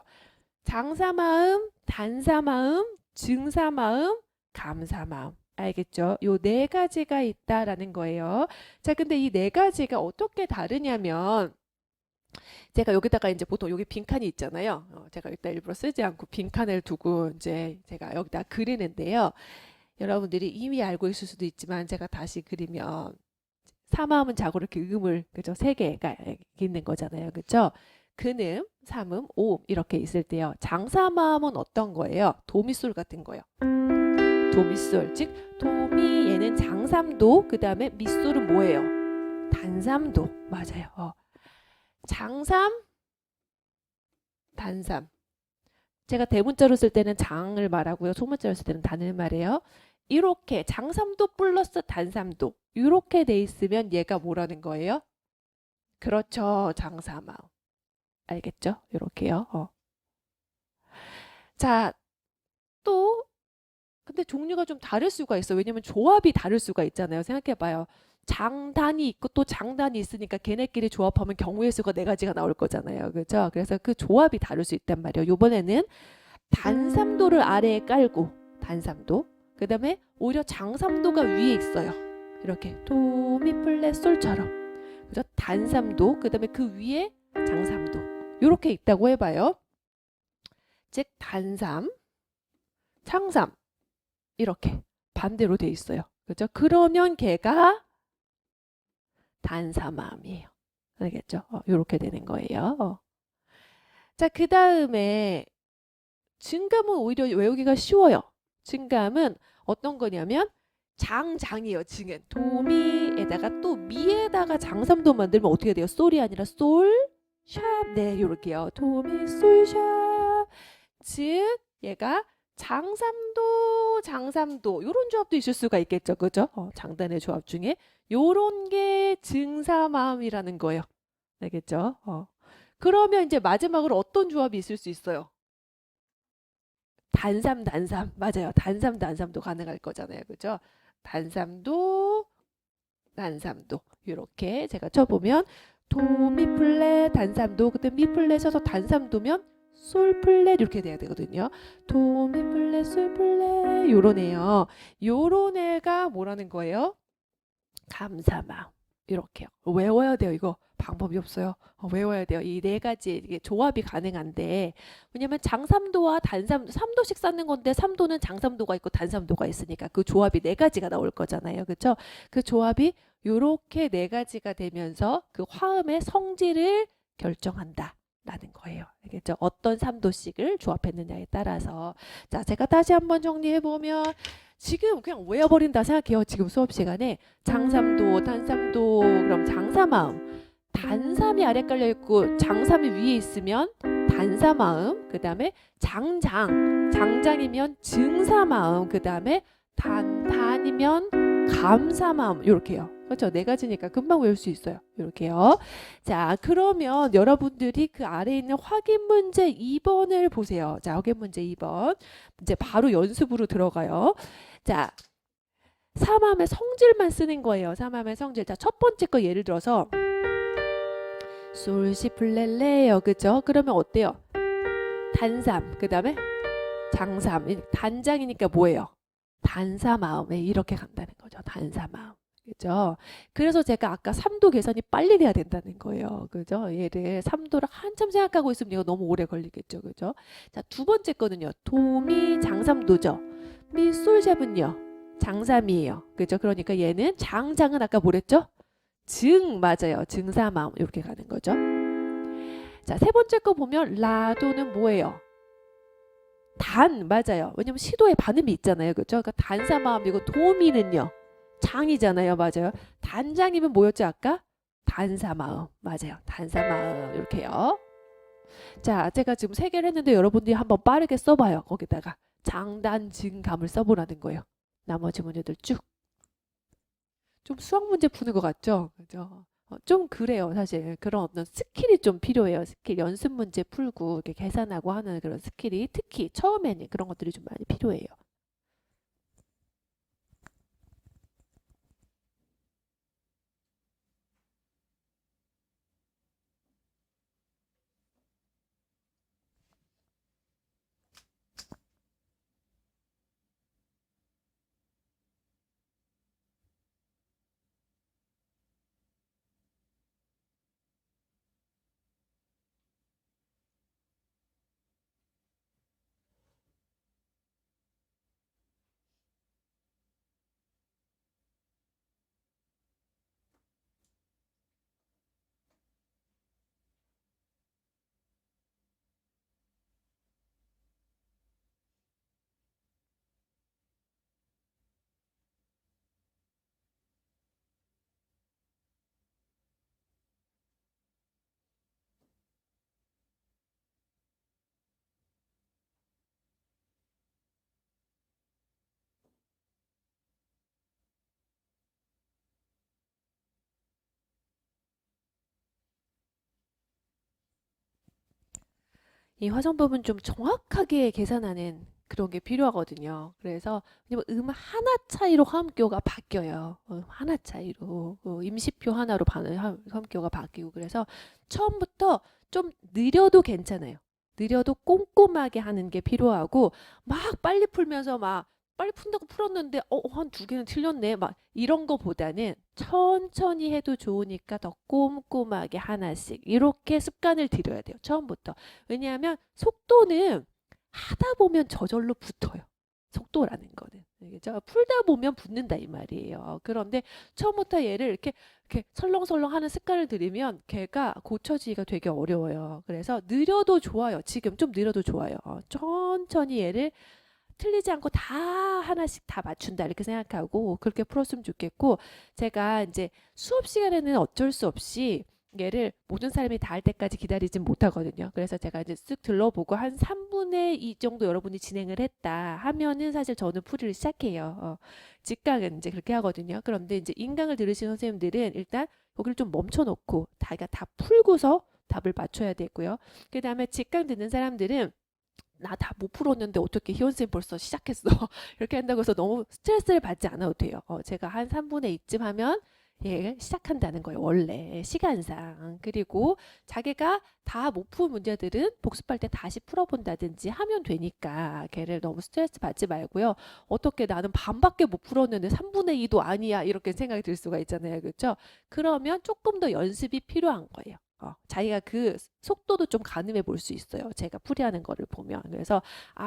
장사마음, 단사마음, 증사마음, 감사마음. 알겠죠? 요 4가지가 있다라는 거예요. 자, 근데 이 4가지가 어떻게 다르냐면 제가 여기다가 이제 보통 여기 빈칸이 있잖아요. 제가 여기다 일부러 쓰지 않고 빈칸을 두고 이제 제가 여기다 그리는데요. 여러분들이 이미 알고 있을 수도 있지만 제가 다시 그리면 사마음은 자고 이렇게 음을 그죠? 3개가 있는 거잖아요. 그죠? 근음, 삼음, 오음 이렇게 있을 때요. 장사마음은 어떤 거예요? 도미솔 같은 거예요. 도미솔 즉 도미 얘는 장삼도 그 다음에 미솔은 뭐예요? 단삼도 맞아요. 장삼, 단삼. 제가 대문자로 쓸 때는 장을 말하고요. 소문자로 쓸 때는 단을 말해요. 이렇게 장삼도 플러스 단삼도 이렇게 돼 있으면 얘가 뭐라는 거예요? 그렇죠. 장사마음. 알겠죠? 이렇게요. 자, 또 근데 종류가 좀 다를 수가 있어요. 왜냐면 조합이 다를 수가 있잖아요. 생각해봐요. 장단이 있고 또 장단이 있으니까 걔네끼리 조합하면 경우의 수가 4가지가 나올 거잖아요. 그죠? 그래서 그 조합이 다를 수 있단 말이에요. 요번에는 단삼도를 아래에 깔고 단삼도 그 다음에 오히려 장삼도가 위에 있어요. 이렇게 도미플랫솔처럼 그죠? 단삼도 그 다음에 그 위에 장삼도 이렇게 있다고 해봐요. 즉 단삼, 창삼 이렇게 반대로 돼 있어요. 그죠? 그러면 걔가 단사마음이에요. 알겠죠? 이렇게 되는 거예요. 자, 그 다음에 증감은 오히려 외우기가 쉬워요. 증감은 어떤 거냐면 장이에요. 증은 도미에다가 또 미에다가 장삼도 만들면 어떻게 돼요? 솔이 아니라 솔, 샵. 네, 이렇게요. 도미, 솔, 샵. 즉 얘가 장삼도 요런 조합도 있을 수가 있겠죠. 그죠? 장단의 조합 중에 요런 게 증사마음이라는 거예요. 알겠죠? 그러면 이제 마지막으로 어떤 조합이 있을 수 있어요? 단삼 맞아요. 단삼도 가능할 거잖아요. 그죠? 단삼도 이렇게 제가 쳐보면 도미플랫 단삼도 그때 미플랫 쳐서 단삼도면 솔플랫 이렇게 돼야 되거든요. 도미플랫 솔플랫 요런 애요. 요런 애가 뭐라는 거예요? 감사마음 이렇게요. 외워야 돼요. 이거 방법이 없어요. 외워야 돼요. 이 4가지 이게 조합이 가능한데 왜냐면 장삼도와 단삼도 3도씩 쌓는 건데 3도는 장삼도가 있고 단삼도가 있으니까 그 조합이 4가지가 나올 거잖아요. 그렇죠? 그 조합이 요렇게 4가지가 되면서 그 화음의 성질을 결정한다. 라는 거예요. 알겠죠? 어떤 3도씩을 조합했느냐에 따라서 자, 제가 다시 한번 정리해 보면 지금 그냥 외워버린다 생각해요. 지금 수업 시간에 장삼도, 단삼도, 그럼 장사마음. 단삼이 아래 깔려 있고 장삼이 위에 있으면 단사마음. 그 다음에 장장이면 증사마음. 그 다음에 단이면 감사마음. 이렇게요. 그렇죠? 네 가지니까 금방 외울 수 있어요. 이렇게요. 자, 그러면 여러분들이 그 아래에 있는 확인 문제 2번을 보세요. 자, 확인 문제 2번. 이제 바로 연습으로 들어가요. 자, 삼함의 성질만 쓰는 거예요. 삼함의 성질. 자, 첫 번째 거 예를 들어서 솔시플레레요. 그죠? 그러면 어때요? 단삼. 그 다음에 장삼. 단장이니까 뭐예요? 단사마음에 이렇게 간다는 거죠. 단사마음. 그죠? 그래서 제가 아까 3도 계산이 빨리 돼야 된다는 거예요. 그죠? 얘를 3도를 한참 생각하고 있으면 이거 너무 오래 걸리겠죠. 그죠? 자, 두 번째 거는요. 도미 장삼도죠. 미 솔샵은요. 장삼이에요. 그죠? 그러니까 얘는 장장은 아까 뭐랬죠? 증 맞아요. 증사마음 이렇게 가는 거죠. 자, 세 번째 거 보면 라도는 뭐예요? 단 맞아요. 왜냐면 시도에 반음이 있잖아요. 그죠? 그러니까 단사마음이고 도미는요. 장이잖아요. 맞아요. 단장이면 뭐였죠 아까? 단사마음. 맞아요. 단사마음 이렇게요. 자, 제가 지금 세 개를 했는데 여러분들이 한번 빠르게 써봐요. 거기다가 장단증감을 써보라는 거예요. 나머지 문제들 쭉. 좀 수학 문제 푸는 것 같죠? 그죠? 좀 그래요. 사실 그런 어떤 스킬이 좀 필요해요. 스킬 연습 문제 풀고 이렇게 계산하고 하는 그런 스킬이 특히 처음에는 그런 것들이 좀 많이 필요해요. 이 화성법은 좀 정확하게 계산하는 그런 게 필요하거든요. 그래서 왜냐면 하나 차이로 화음교가 바뀌어요. 하나 차이로 임시표 하나로 화음교가 바뀌고 그래서 처음부터 좀 느려도 괜찮아요. 느려도 꼼꼼하게 하는 게 필요하고 막 빨리 풀면서 막 빨리 푼다고 풀었는데 한 두 개는 틀렸네 막 이런 거보다는 천천히 해도 좋으니까 더 꼼꼼하게 하나씩 이렇게 습관을 들여야 돼요. 처음부터. 왜냐하면 속도는 하다 보면 저절로 붙어요. 속도라는 거는. 그죠? 풀다 보면 붙는다 이 말이에요. 그런데 처음부터 얘를 이렇게 설렁설렁 하는 습관을 들이면 걔가 고쳐지기가 되게 어려워요. 그래서 느려도 좋아요. 지금 좀 느려도 좋아요. 천천히 얘를 틀리지 않고 다 하나씩 다 맞춘다 이렇게 생각하고 그렇게 풀었으면 좋겠고 제가 이제 수업 시간에는 어쩔 수 없이 얘를 모든 사람이 다 할 때까지 기다리진 못하거든요. 그래서 제가 이제 쓱 들러보고 한 3분의 2 정도 여러분이 진행을 했다 하면은 사실 저는 풀이를 시작해요. 직강은 이제 그렇게 하거든요. 그런데 이제 인강을 들으시는 선생님들은 일단 거기를 좀 멈춰놓고 다 풀고서 답을 맞춰야 되고요. 그 다음에 직강 듣는 사람들은 나 다 못 풀었는데 어떻게 희원쌤 벌써 시작했어. 이렇게 한다고 해서 너무 스트레스를 받지 않아도 돼요. 제가 한 3분의 2쯤 하면 예, 시작한다는 거예요. 원래 시간상. 그리고 자기가 다 못 푼 문제들은 복습할 때 다시 풀어본다든지 하면 되니까 걔를 너무 스트레스 받지 말고요. 어떻게 나는 반밖에 못 풀었는데 3분의 2도 아니야 이렇게 생각이 들 수가 있잖아요. 그렇죠? 그러면 조금 더 연습이 필요한 거예요. 자기가 그 속도도 좀 가늠해 볼 수 있어요. 제가 풀이하는 거를 보면. 그래서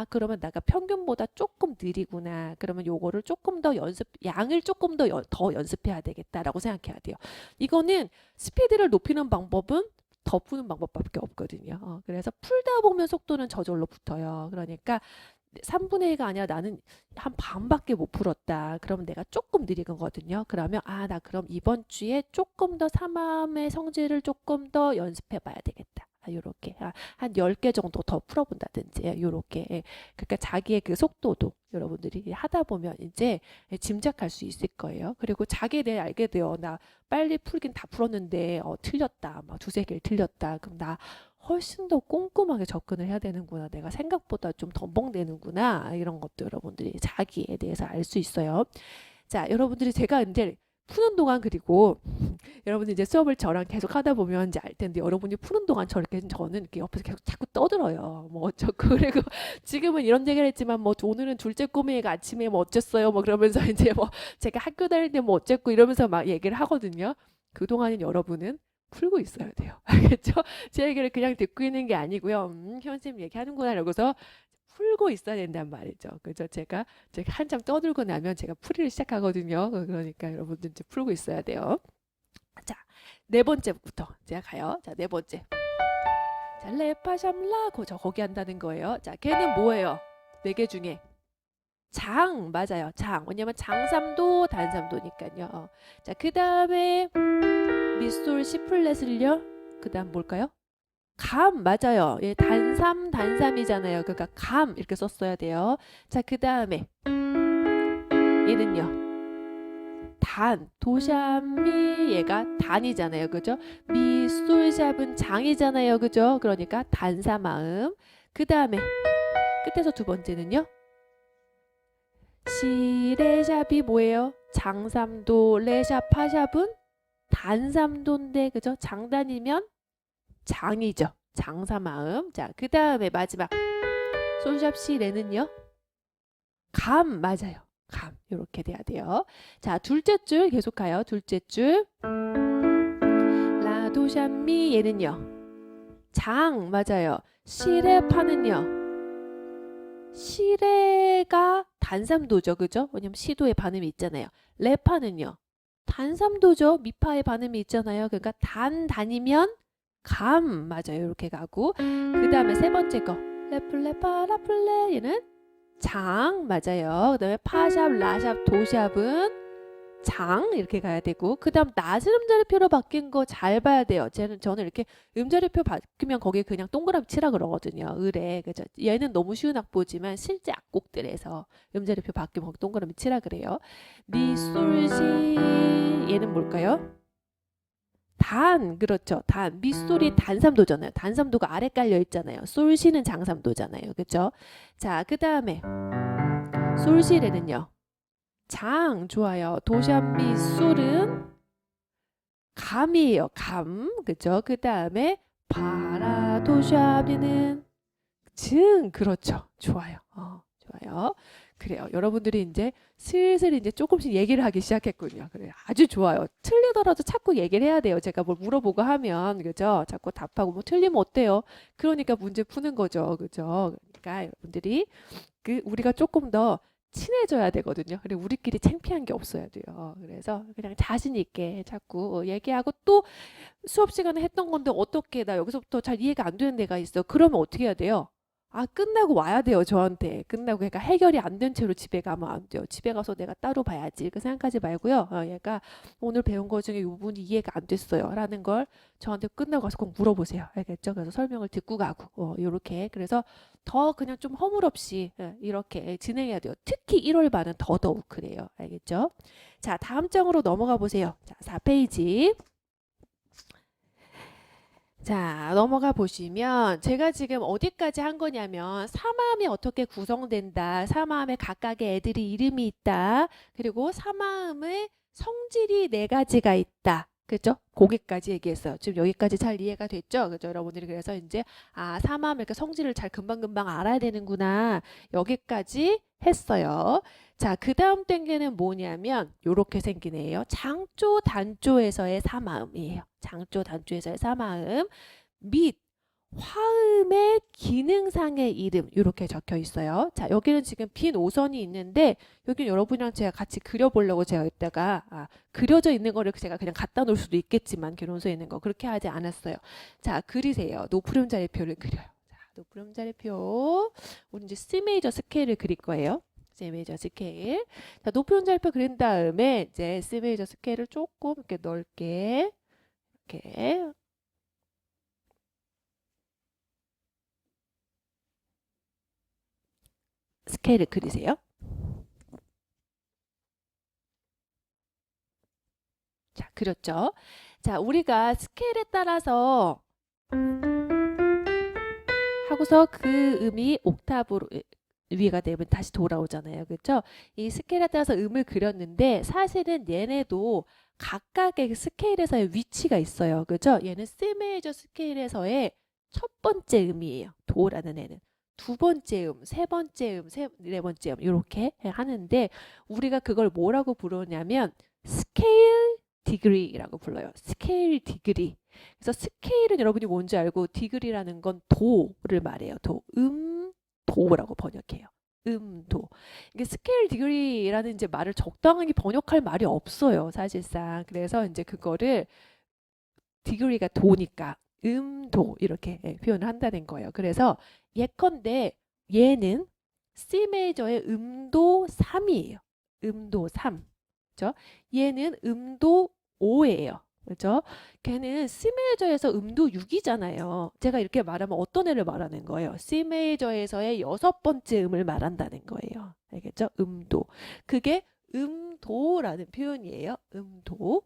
그러면 내가 평균보다 조금 느리구나. 그러면 요거를 조금 더 양을 조금 더 연습해야 되겠다라고 생각해야 돼요. 이거는 스피드를 높이는 방법은 더 푸는 방법밖에 없거든요. 그래서 풀다 보면 속도는 저절로 붙어요. 그러니까 3분의 1가 아니라 나는 한 반밖에 못 풀었다. 그러면 내가 조금 느린 거거든요. 그러면 나 그럼 이번 주에 조금 더 삼함의 성질을 조금 더 연습해 봐야 되겠다. 요렇게. 한 10개 정도 더 풀어본다든지, 요렇게. 그러니까 자기의 그 속도도 여러분들이 하다 보면 이제 짐작할 수 있을 거예요. 그리고 자기에 대해 알게 돼요. 나 빨리 풀긴 다 풀었는데, 틀렸다. 막 두세 개를 틀렸다. 그럼 나 훨씬 더 꼼꼼하게 접근을 해야 되는구나. 내가 생각보다 좀 덤벙대는구나. 이런 것도 여러분들이 자기에 대해서 알 수 있어요. 자, 여러분들이 제가 이제 푸는 동안 그리고 여러분들 이제 수업을 저랑 계속 하다 보면 이제 알 텐데 여러분이 푸는 동안 저는 이렇게 옆에서 계속 자꾸 떠들어요. 뭐 어쩌고 그리고 지금은 이런 얘기를 했지만 뭐 오늘은 둘째 꼬맹이가 아침에 뭐 어쨌어요. 뭐 그러면서 이제 뭐 제가 학교 다닐 때 뭐 어쨌고 이러면서 막 얘기를 하거든요. 그동안은 여러분은 풀고 있어야 돼요. 알겠죠? 제 얘기를 그냥 듣고 있는 게 아니고요. 현쌤 얘기하는구나 이러고서 풀고 있어야 된단 말이죠. 그죠? 제가 한참 떠들고 나면 제가 풀이를 시작하거든요. 그러니까 여러분들 이제 풀고 있어야 돼요. 자, 네 번째부터 제가 가요. 자, 네 번째. 자, 레파샴라 거기 한다는 거예요. 자, 걔는 뭐예요? 네 개 중에 장 맞아요. 장. 왜냐면 장삼도 단삼도니까요. 자, 그 다음에 미솔 시플렛을요. 그 다음 뭘까요? 감 맞아요. 예, 단삼이잖아요. 그러니까 감 이렇게 썼어야 돼요. 자, 그 다음에 얘는요. 도샵미 얘가 단이잖아요. 그죠? 미솔샵은 장이잖아요. 그죠? 그러니까 단사마음. 그 다음에 끝에서 두 번째는요. 시레샵이 뭐예요? 장삼도 레샵 파샵은 단삼도인데 그죠? 장단이면 장이죠. 장사마음. 자, 그 다음에 마지막 솔샵 시레는요. 감 맞아요. 감 이렇게 돼야 돼요. 자, 둘째 줄 계속 가요. 둘째 줄 라도샵미 얘는요. 장 맞아요. 시레파는요. 시레가 단삼도죠. 그죠? 왜냐면 시도의 반음이 있잖아요. 레파는요. 단삼도죠. 미파의 반음이 있잖아요. 그러니까 단이면 감 맞아요. 이렇게 가고 그 다음에 세 번째 거 레플레파라플레 얘는 장 맞아요. 그 다음에 파샵 라샵 도샵은 장 이렇게 가야 되고 그 다음 낮은 음자리표로 바뀐 거 잘 봐야 돼요. 저는 이렇게 음자리표 바뀌면 거기에 그냥 동그라미 치라 그러거든요. 을에 그죠? 얘는 너무 쉬운 악보지만 실제 악곡들에서 음자리표 바뀌면 거기 동그라미 치라 그래요. 미솔시 얘는 뭘까요? 그렇죠. 밑솔이 단삼도잖아요. 단삼도가 아래 깔려 있잖아요. 솔시는 장삼도잖아요. 그죠? 자, 그 다음에 솔시레는요. 좋아요. 도샵미 솔은 감이에요. 감. 그죠? 그 다음에 파라도샵리는 그렇죠. 좋아요. 좋아요. 그래요. 여러분들이 이제 슬슬 이제 조금씩 얘기를 하기 시작했군요. 그래요. 아주 좋아요. 틀리더라도 자꾸 얘기를 해야 돼요. 제가 뭘 물어보고 하면, 그죠? 자꾸 답하고, 뭐 틀리면 어때요? 그러니까 문제 푸는 거죠. 그죠? 그러니까 여러분들이 우리가 조금 더 친해져야 되거든요. 그리고 우리끼리 창피한 게 없어야 돼요. 그래서 그냥 자신 있게 자꾸 얘기하고 또 수업 시간에 했던 건데 어떻게 나 여기서부터 잘 이해가 안 되는 데가 있어. 그러면 어떻게 해야 돼요? 끝나고 와야 돼요, 저한테. 끝나고, 그러니까 해결이 안 된 채로 집에 가면 안 돼요. 집에 가서 내가 따로 봐야지. 이렇게 생각하지 말고요. 얘가 오늘 배운 거 중에 이 부분이 이해가 안 됐어요. 라는 걸 저한테 끝나고 가서 꼭 물어보세요. 알겠죠? 그래서 설명을 듣고 가고, 요렇게. 그래서 더 그냥 좀 허물없이 이렇게 진행해야 돼요. 특히 1월 반은 더더욱 그래요. 알겠죠? 자, 다음 장으로 넘어가 보세요. 자, 4페이지. 자, 넘어가 보시면 제가 지금 어디까지 한 거냐면 사마음이 어떻게 구성된다. 사마음에 각각의 애들이 이름이 있다. 그리고 사마음의 성질이 네 가지가 있다. 그죠? 거기까지 얘기했어요. 지금 여기까지 잘 이해가 됐죠? 그죠? 여러분들이 그래서 이제 사마음 이렇게 성질을 잘 금방금방 알아야 되는구나. 여기까지 했어요. 자, 그 다음 땡기는 뭐냐면 요렇게 생기네요. 장조 단조에서의 사마음이에요. 장조 단조에서의 사마음 및 화음의 기능상의 이름 이렇게 적혀 있어요. 자, 여기는 지금 빈 5선이 있는데 여기 여러분이랑 제가 같이 그려보려고 제가 이따가 그려져 있는 거를 제가 그냥 갖다 놓을 수도 있겠지만 결혼서에 있는 거 그렇게 하지 않았어요. 자, 그리세요. 노프륨자리표를 그려요. 자, 노프륨자리표 우리 이제 C 메이저 스케일을 그릴 거예요. C 메이저 스케일. 자, 노프륨자리표 그린 다음에 이제 C 메이저 스케일을 조금 이렇게 넓게 이렇게 스케일을 그리세요. 자, 그렸죠? 자, 우리가 스케일에 따라서 하고서 그 음이 옥타브로 위가 되면 다시 돌아오잖아요. 그렇죠? 이 스케일에 따라서 음을 그렸는데 사실은 얘네도 각각의 스케일에서의 위치가 있어요. 그렇죠? 얘는 C 메이저 스케일에서의 첫 번째 음이에요. 도라는 애는. 두 번째 음, 세 번째 음, 네 번째 음 이렇게 하는데 우리가 그걸 뭐라고 부르냐면 스케일 디그리라고 불러요. 스케일 디그리. 그래서 스케일은 여러분이 뭔지 알고 디그리라는 건 도를 말해요. 도. 도라고 번역해요. 도. 이게 스케일 디그리라는 이제 말을 적당하게 번역할 말이 없어요. 사실상. 그래서 이제 그거를 디그리가 도니까 도 이렇게 표현을 한다는 거예요. 그래서 예컨대 얘는 C 메이저의 음도 3이에요. 음도 3. 그렇죠? 얘는 음도 5예요. 그렇죠? 걔는 C 메이저에서 음도 6이잖아요. 제가 이렇게 말하면 어떤 애를 말하는 거예요? C 메이저에서의 여섯 번째 음을 말한다는 거예요. 알겠죠? 음도. 그게 음도라는 표현이에요. 음도.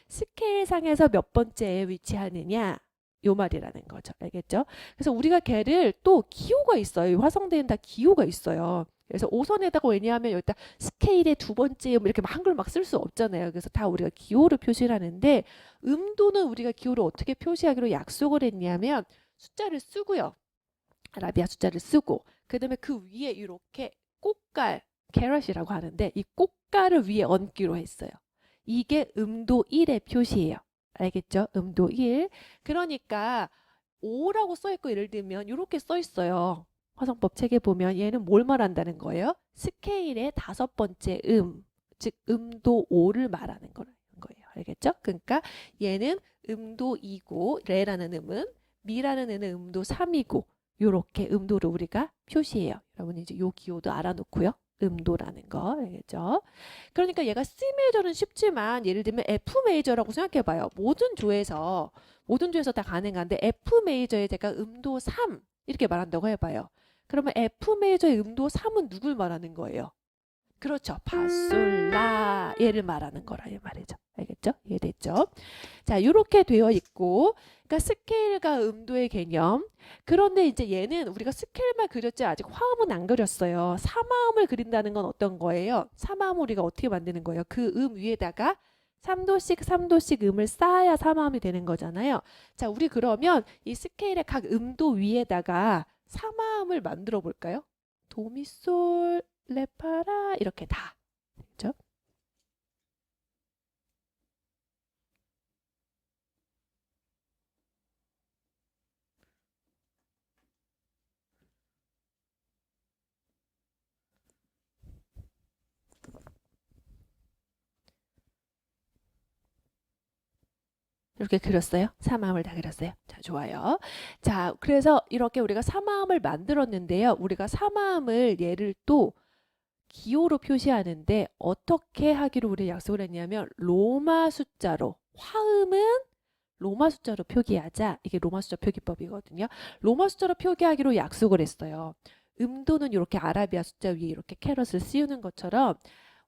스케일상에서 몇 번째에 위치하느냐? 요 말이라는 거죠. 알겠죠? 그래서 우리가 걔를 또 기호가 있어요. 이 화성대는 다 기호가 있어요. 그래서 5선에다가 왜냐하면 여기다 스케일의 두 번째 음 이렇게 막 한글 막 쓸 수 없잖아요. 그래서 다 우리가 기호를 표시를 하는데 음도는 우리가 기호를 어떻게 표시하기로 약속을 했냐면 숫자를 쓰고요. 아라비아 숫자를 쓰고 그다음에 그 위에 이렇게 꽃갈 캐럿이라고 하는데 이 꽃갈을 위에 얹기로 했어요. 이게 음도 1의 표시예요. 알겠죠? 음도 1. 그러니까 5라고 써 있고 예를 들면 이렇게 써 있어요. 화성법 책에 보면 얘는 뭘 말한다는 거예요? 스케일의 다섯 번째 즉 음도 5를 말하는 거예요. 알겠죠? 그러니까 얘는 음도 2고 레라는 음은 미라는 음은 음도 3이고 요렇게 음도를 우리가 표시해요. 여러분 이제 요 기호도 알아놓고요. 음도라는 거 알겠죠? 그러니까 얘가 C 메이저는 쉽지만 예를 들면 F 메이저라고 생각해봐요. 모든 조에서 다 가능한데 F 메이저에 제가 음도 3 이렇게 말한다고 해봐요. 그러면 F 메이저의 음도 3은 누굴 말하는 거예요? 그렇죠. 파솔라 얘를 말하는 거라 이 말이죠. 알겠죠? 이해됐죠? 자, 이렇게 되어 있고 그러니까 스케일과 음도의 개념. 그런데 이제 얘는 우리가 스케일만 그렸지 아직 화음은 안 그렸어요. 사마음을 그린다는 건 어떤 거예요? 사마음을 우리가 어떻게 만드는 거예요? 그 음 위에다가 3도씩 3도씩 음을 쌓아야 사마음이 되는 거잖아요. 자, 우리 그러면 이 스케일의 각 음도 위에다가 사마음을 만들어 볼까요? 도미솔 레파라 이렇게 다. 그렇죠? 이렇게 그렸어요? 사마음을 다 그렸어요? 자, 좋아요. 자, 그래서 이렇게 우리가 사마음을 만들었는데요. 우리가 사마음을 얘를 또 기호로 표시하는데 어떻게 하기로 우리 약속을 했냐면 로마 숫자로 화음은 로마 숫자로 표기하자. 이게 로마 숫자 표기법이거든요. 로마 숫자로 표기하기로 약속을 했어요. 음도는 이렇게 아라비아 숫자 위에 이렇게 캐럿을 씌우는 것처럼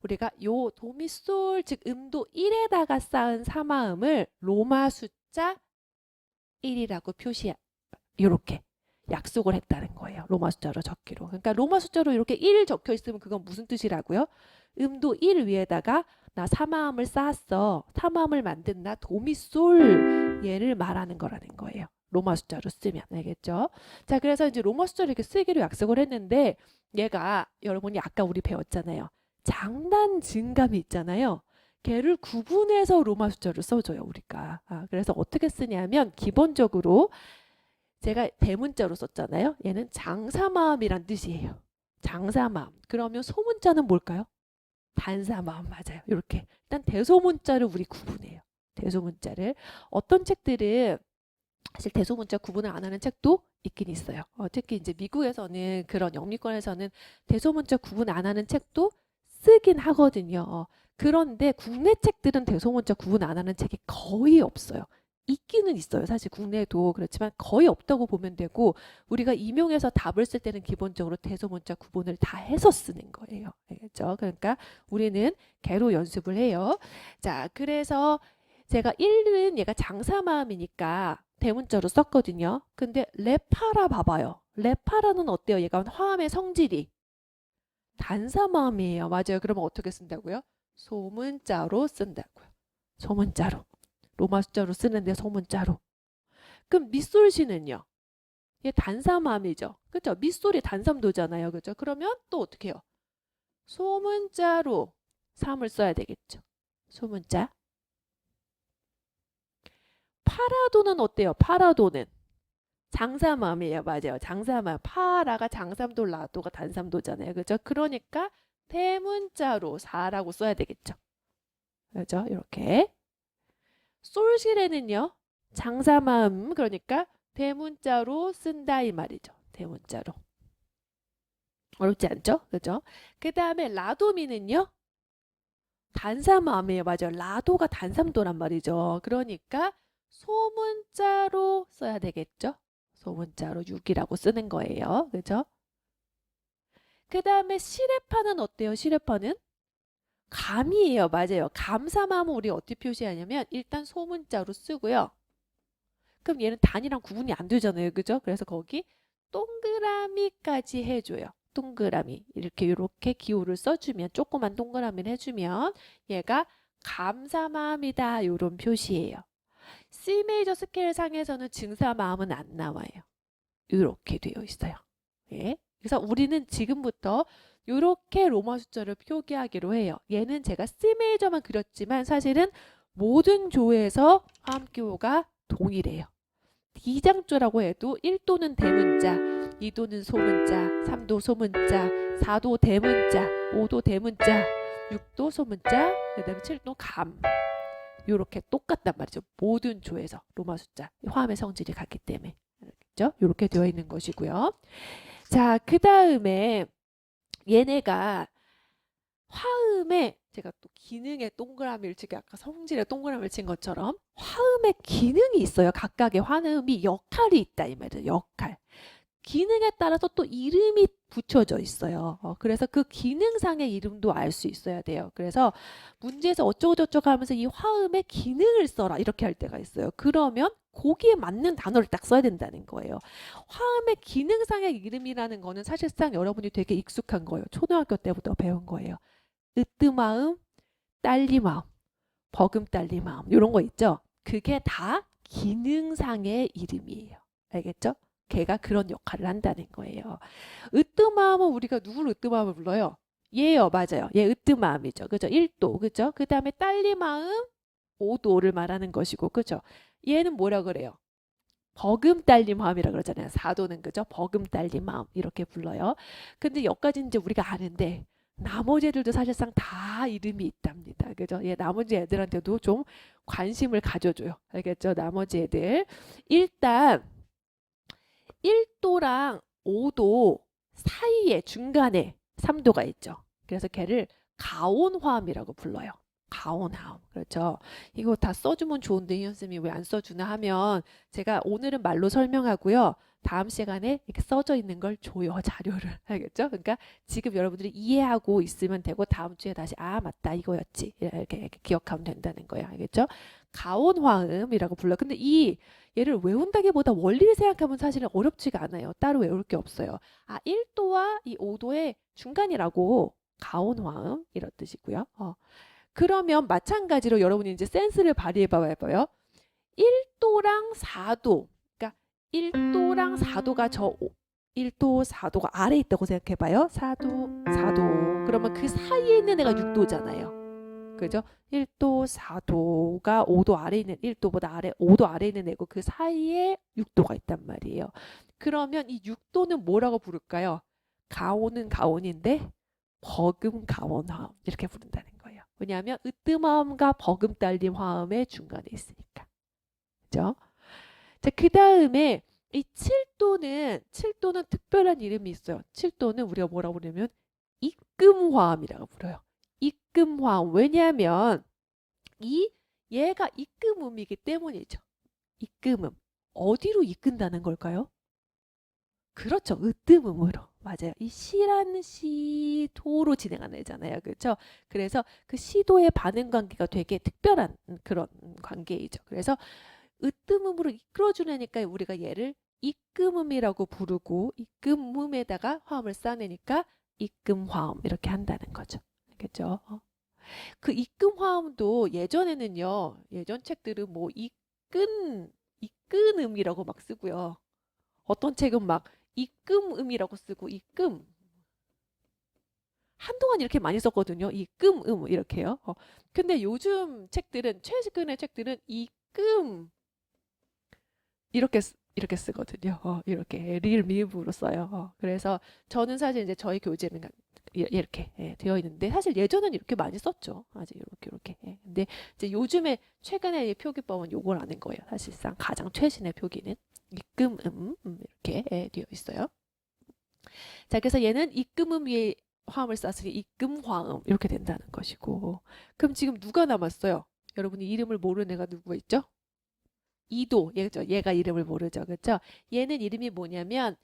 우리가 요 도미솔 즉 음도 1에다가 쌓은 사마음을 로마 숫자 1이라고 표시 이렇게 약속을 했다는 거예요. 로마 숫자로 적기로. 그러니까 로마 숫자로 이렇게 1 적혀 있으면 그건 무슨 뜻이라고요? 음도 1 위에다가 나 사마음을 쌓았어. 사마음을 만든 나 도미솔 얘를 말하는 거라는 거예요. 로마 숫자로 쓰면 알겠죠? 자, 그래서 이제 로마 숫자를 이렇게 쓰기로 약속을 했는데 얘가 여러분이 아까 우리 배웠잖아요. 장단 증감이 있잖아요. 걔를 구분해서 로마 숫자를 써줘요, 우리가. 그래서 어떻게 쓰냐면 기본적으로 제가 대문자로 썼잖아요. 얘는 장사마음이란 뜻이에요. 장사마음. 그러면 소문자는 뭘까요? 단사마음 맞아요. 이렇게 일단 대소문자를 우리 구분해요. 대소문자를 어떤 책들은 사실 대소문자 구분을 안 하는 책도 있긴 있어요. 특히 이제 미국에서는 그런 영미권에서는 대소문자 구분 안 하는 책도 쓰긴 하거든요. 그런데 국내 책들은 대소문자 구분 안 하는 책이 거의 없어요. 있기는 있어요. 사실 국내에도. 그렇지만 거의 없다고 보면 되고, 우리가 임용해서 답을 쓸 때는 기본적으로 대소문자 구분을 다 해서 쓰는 거예요. 알겠죠? 그러니까 우리는 개로 연습을 해요. 자, 그래서 제가 1은 얘가 장사마음이니까 대문자로 썼거든요. 근데 레파라 봐봐요. 레파라는 어때요? 얘가 화음의 성질이 단사마음이에요. 맞아요. 그러면 어떻게 쓴다고요? 소문자로 쓴다고요. 소문자로. 로마 숫자로 쓰는데 소문자로. 그럼 밑솔시는요? 얘 단사마음이죠. 그렇죠? 밑솔이 단삼도잖아요. 그렇죠? 그러면 또 어떻게 해요? 소문자로 3을 써야 되겠죠. 소문자. 파라도는 어때요? 파라도는 장사마음이에요. 맞아요. 장사마음. 파라가 장삼도, 라도가 단삼도잖아요. 그렇죠? 그러니까 대문자로 4라고 써야 되겠죠. 그렇죠? 이렇게. 솔시레는요. 장사마음. 그러니까 대문자로 쓴다 이 말이죠. 대문자로. 어렵지 않죠? 그죠? 그 다음에 라도미는요. 단사마음이에요. 맞아요. 라도가 단삼도란 말이죠. 그러니까 소문자로 써야 되겠죠? 소문자로 6이라고 쓰는 거예요. 그죠? 그 다음에 시레파는 어때요? 시레파는? 감이에요. 맞아요. 감사마음은 우리 어떻게 표시하냐면 일단 소문자로 쓰고요. 그럼 얘는 단이랑 구분이 안 되잖아요. 그죠? 그래서 거기 동그라미까지 해줘요. 동그라미. 이렇게 기호를 써주면, 조그만 동그라미를 해주면 얘가 감사마음이다. 요런 표시예요. C 메이저 스케일 상에서는 증사마음은 안 나와요. 이렇게 되어 있어요. 예. 그래서 우리는 지금부터 이렇게 로마 숫자를 표기하기로 해요. 얘는 제가 C 메이저만 그렸지만 사실은 모든 조에서 화음기호가 동일해요. D장조라고 해도 1도는 대문자, 2도는 소문자, 3도 소문자, 4도 대문자, 5도 대문자, 6도 소문자, 그 다음에 7도 감. 이렇게 똑같단 말이죠. 모든 조에서 로마 숫자, 화음의 성질이 같기 때문에. 그렇죠? 이렇게 되어 있는 것이고요. 자, 그 다음에 얘네가 화음의, 제가 또 기능의 동그라미를 치고 아까 성질의 동그라미를 친 것처럼 화음의 기능이 있어요. 각각의 화음이 역할이 있다 이 말이에요. 역할. 기능에 따라서 또 이름이 붙여져 있어요. 그래서 그 기능상의 이름도 알 수 있어야 돼요. 그래서 문제에서 어쩌고저쩌고 하면서 이 화음의 기능을 써라 이렇게 할 때가 있어요. 그러면 거기에 맞는 단어를 딱 써야 된다는 거예요. 화음의 기능상의 이름이라는 거는 사실상 여러분이 되게 익숙한 거예요. 초등학교 때부터 배운 거예요. 으뜸마음, 딸리마음, 버금딸리마음 이런 거 있죠. 그게 다 기능상의 이름이에요. 알겠죠? 걔가 그런 역할을 한다는 거예요. 으뜸마음은 우리가 누구를 으뜸마음을 불러요? 얘요. 맞아요. 얘 으뜸마음이죠. 그죠? 1도. 그죠? 그 다음에 딸리마음 5도를 말하는 것이고 그죠? 얘는 뭐라 그래요? 버금딸리마음이라 그러잖아요. 4도는 그죠? 버금딸리마음 이렇게 불러요. 근데 여기까지 이제 우리가 아는데 나머지 애들도 사실상 다 이름이 있답니다. 그죠? 예, 나머지 애들한테도 좀 관심을 가져줘요. 알겠죠? 나머지 애들. 일단 1도랑 5도 사이에 중간에 3도가 있죠. 그래서 걔를 가온화음이라고 불러요. 가온화음. 그렇죠. 이거 다 써주면 좋은데 희연 쌤이 왜 안 써주나 하면 제가 오늘은 말로 설명하고요. 다음 시간에 이렇게 써져 있는 걸 줘요. 자료를. 알겠죠? 그러니까 지금 여러분들이 이해하고 있으면 되고 다음 주에 다시 아 맞다 이거였지. 이렇게 기억하면 된다는 거예요. 알겠죠? 가온화음이라고 불러요. 근데 이 얘를 외운다기보다 원리를 생각하면 사실은 어렵지가 않아요. 따로 외울 게 없어요. 아 1도와 이 5도의 중간이라고 가온화음 이런 뜻이고요. 그러면 마찬가지로 여러분이 이제 센스를 발휘해 봐봐요. 1도랑 4도. 그러니까 1도랑 4도가 1도, 4도가 아래 있다고 생각해 봐요. 4도, 4도. 그러면 그 사이에 있는 애가 6도잖아요. 그죠? 1도, 4도가 5도 아래 있는 1도보다 아래 5도 아래 있는 애고 그 사이에 6도가 있단 말이에요. 그러면 이 6도는 뭐라고 부를까요? 가온은 가온인데 버금 가온화음 이렇게 부른다는 거예요. 왜냐하면 으뜸화음과 버금딸림 화음의 중간에 있으니까. 그죠? 자, 그 다음에 이 7도는 특별한 이름이 있어요. 7도는 우리가 뭐라고 부르냐면 입금화음이라고 불러요. 입금화음. 왜냐하면 얘가 입금음이기 때문이죠. 이끔음. 어디로 이끈다는 걸까요? 그렇죠. 으뜸음으로. 맞아요. 이 시라는 시도로 진행하는 애잖아요. 그렇죠? 그래서 그 시도의 반응 관계가 되게 특별한 그런 관계이죠. 그래서 으뜸음으로 이끌어주려니까 우리가 얘를 이끔음이라고 부르고 이끔음에다가 화음을 쌓으니까 이끔화음 이렇게 한다는 거죠. 알겠죠? 그 이끔 화음도 예전에는요. 예전 책들은 뭐 이끈음이라고 막 쓰고요. 어떤 책은 막 입금음이라고 쓰고 입금 한동안 이렇게 많이 썼거든요. 입금음 이렇게요. 근데 요즘 책들은 최근의 책들은 입금 이렇게 쓰거든요. 이렇게 리을 미음으로 써요. 그래서 저는 사실 이제 저희 교재는 이렇게 되어 있는데 사실 예전엔 이렇게 많이 썼죠. 아직 이렇게. 근데 이제 요즘에 최근에 이 표기법은 요걸 아는 거예요. 사실상 가장 최신의 표기는 입금음 이렇게 되어 있어요. 자, 그래서 얘는 입금음 위에 화음을 쌌으니 입금화음 이렇게 된다는 것이고. 그럼 지금 누가 남았어요? 여러분이 이름을 모르는 애가 누구가 있죠? 이도 얘가 이름을 모르죠. 그렇죠? 얘는 이름이 뭐냐면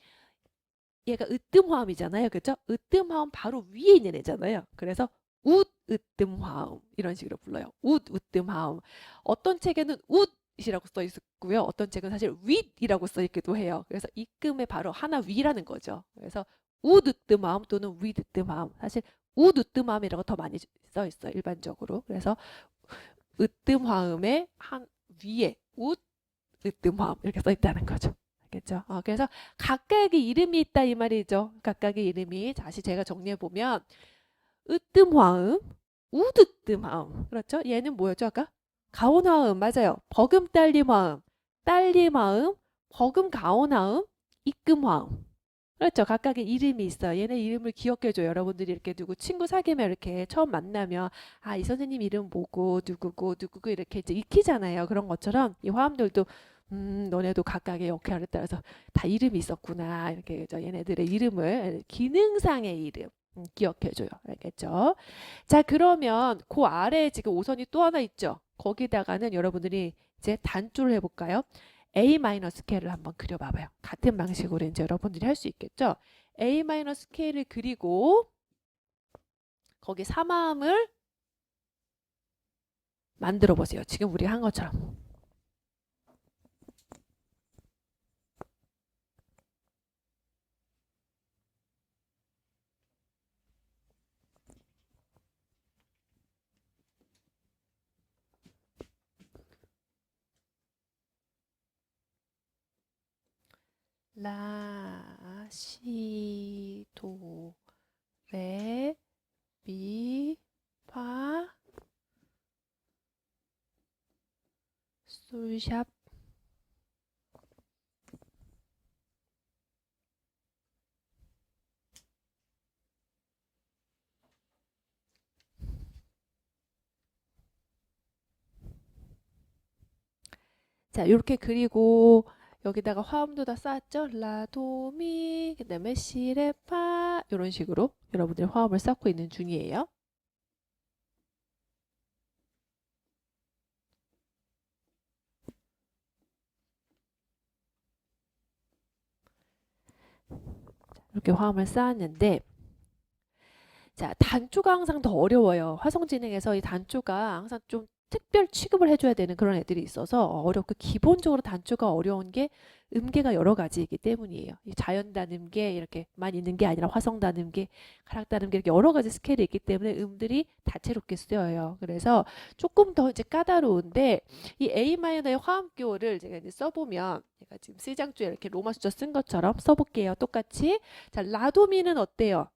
얘가 으뜸화음이잖아요. 그렇죠? 으뜸화음 바로 위에 있는 애잖아요. 그래서 웃 으뜸화음 이런 식으로 불러요. 웃 으뜸화음. 어떤 책에는 웃이라고 써 있고요. 어떤 책은 사실 윗이라고 써 있기도 해요. 그래서 입금의 바로 하나 위라는 거죠. 그래서 웃 으뜸화음 또는 윗 으뜸화음. 사실 웃 으뜸화음이라고 더 많이 써 있어요. 일반적으로. 그래서 으뜸화음의 한 위에 웃 으뜸화음 이렇게 써 있다는 거죠. 알겠죠? 그래서 각각의 이름이 있다 이 말이죠. 각각의 이름이 다시 제가 정리해 보면 으뜸화음, 우드뜸화음. 그렇죠? 얘는 뭐였죠? 아까 가온화음 맞아요. 버금딸림화음, 딸림화음, 버금가온화음, 입금화음. 그렇죠. 각각의 이름이 있어요. 얘네 이름을 기억해줘요. 여러분들이 이렇게 누구 친구 사귀면 이렇게 처음 만나면 아, 이 선생님 이름 뭐고 누구고 이렇게 이제 익히잖아요. 그런 것처럼 이 화음들도 너네도 각각의 역할에 따라서 다 이름이 있었구나. 이렇게 얘네들의 이름을 기능상의 이름 기억해줘요. 알겠죠? 자, 그러면 그 아래에 지금 오선이 또 하나 있죠. 거기다가는 여러분들이 이제 단조를 해볼까요? A 마이너스 K를 한번 그려봐봐요. 같은 방식으로 이제 여러분들이 할 수 있겠죠. A 마이너스 K를 그리고 거기 3함을 만들어 보세요. 지금 우리 한 것처럼. 라, 시, 도, 레, 미, 파, 솔, 샵. 자, 이렇게 그리고 여기다가 화음도 다 쌓았죠? 라, 도, 미, 그 다음에 시, 레, 파 이런 식으로 여러분들 화음을 쌓고 있는 중이에요. 이렇게 화음을 쌓았는데 자, 단조가 항상 더 어려워요. 화성진흥에서 이 단조가 항상 좀 특별 취급을 해줘야 되는 그런 애들이 있어서 어렵고 기본적으로 단조가 어려운 게 음계가 여러 가지이기 때문이에요. 이 자연단음계 이렇게만 있는 게 아니라 화성단음계, 가락단음계 이렇게 여러 가지 스케일이 있기 때문에 음들이 다채롭게 쓰여요. 그래서 조금 더 이제 까다로운데 이 A 마이너의 화음교를 제가 이제 써보면 제가 지금 C장조에 이렇게 로마 숫자 쓴 것처럼 써볼게요. 똑같이. 자, 라도미는 어때요?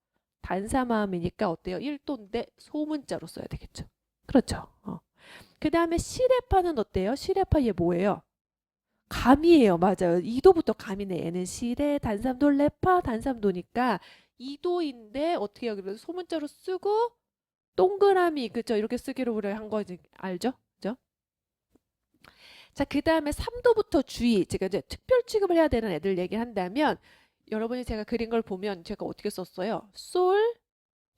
단사마음이니까 어때요? 1도인데 소문자로 써야 되겠죠. 그렇죠. 그 다음에 시레파는 어때요? 시레파 얘 뭐예요? 감이에요. 맞아요. 2도부터 감이네. 얘는 시레, 단삼도, 레파, 단삼도니까 2도인데 어떻게 해요? 그래서 소문자로 쓰고 동그라미 그죠? 이렇게 쓰기로 우리 한 거지 알죠? 그죠? 자, 그 다음에 3도부터 주의. 제가 이제 특별 취급을 해야 되는 애들 얘기한다면 여러분이 제가 그린 걸 보면 제가 어떻게 썼어요? 솔,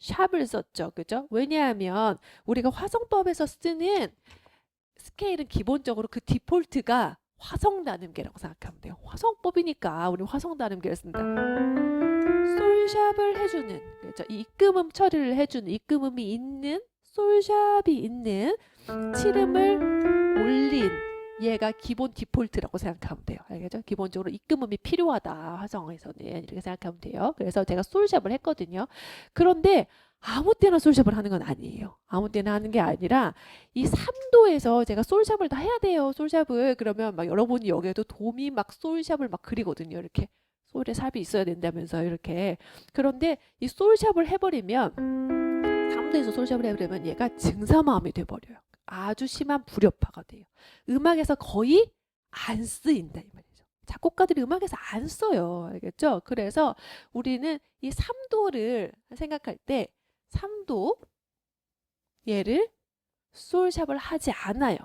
샵을 썼죠. 그죠? 왜냐하면 우리가 화성법에서 쓰는 스케일은 기본적으로 그 디폴트가 화성 단음계라고 생각하면 돼요. 화성법이니까 우리 화성 단음계를 쓴다. 솔샵을 해주는, 그렇죠? 이 입금음 처리를 해주는, 입금음이 있는, 솔샵이 있는 칠음을 올린, 얘가 기본 디폴트라고 생각하면 돼요. 알겠죠? 기본적으로 입금음이 필요하다. 화성에서는 이렇게 생각하면 돼요. 그래서 제가 솔샵을 했거든요. 그런데 아무 때나 솔샵을 하는 건 아니에요. 아무 때나 하는 게 아니라 이 3도에서 제가 솔샵을 다 해야 돼요. 솔샵을. 그러면 막 여러분이 여기에도 도미 막 솔샵을 막 그리거든요. 이렇게 솔에 샵이 있어야 된다면서 이렇게. 그런데 이 솔샵을 해버리면 3도에서 솔샵을 해버리면 얘가 증사마음이 돼버려요. 아주 심한 불협화가 돼요. 음악에서 거의 안 쓰인다 이 말이죠. 작곡가들이 음악에서 안 써요. 알겠죠? 그래서 우리는 이 3도를 생각할 때 3도 얘를 솔샵을 하지 않아요.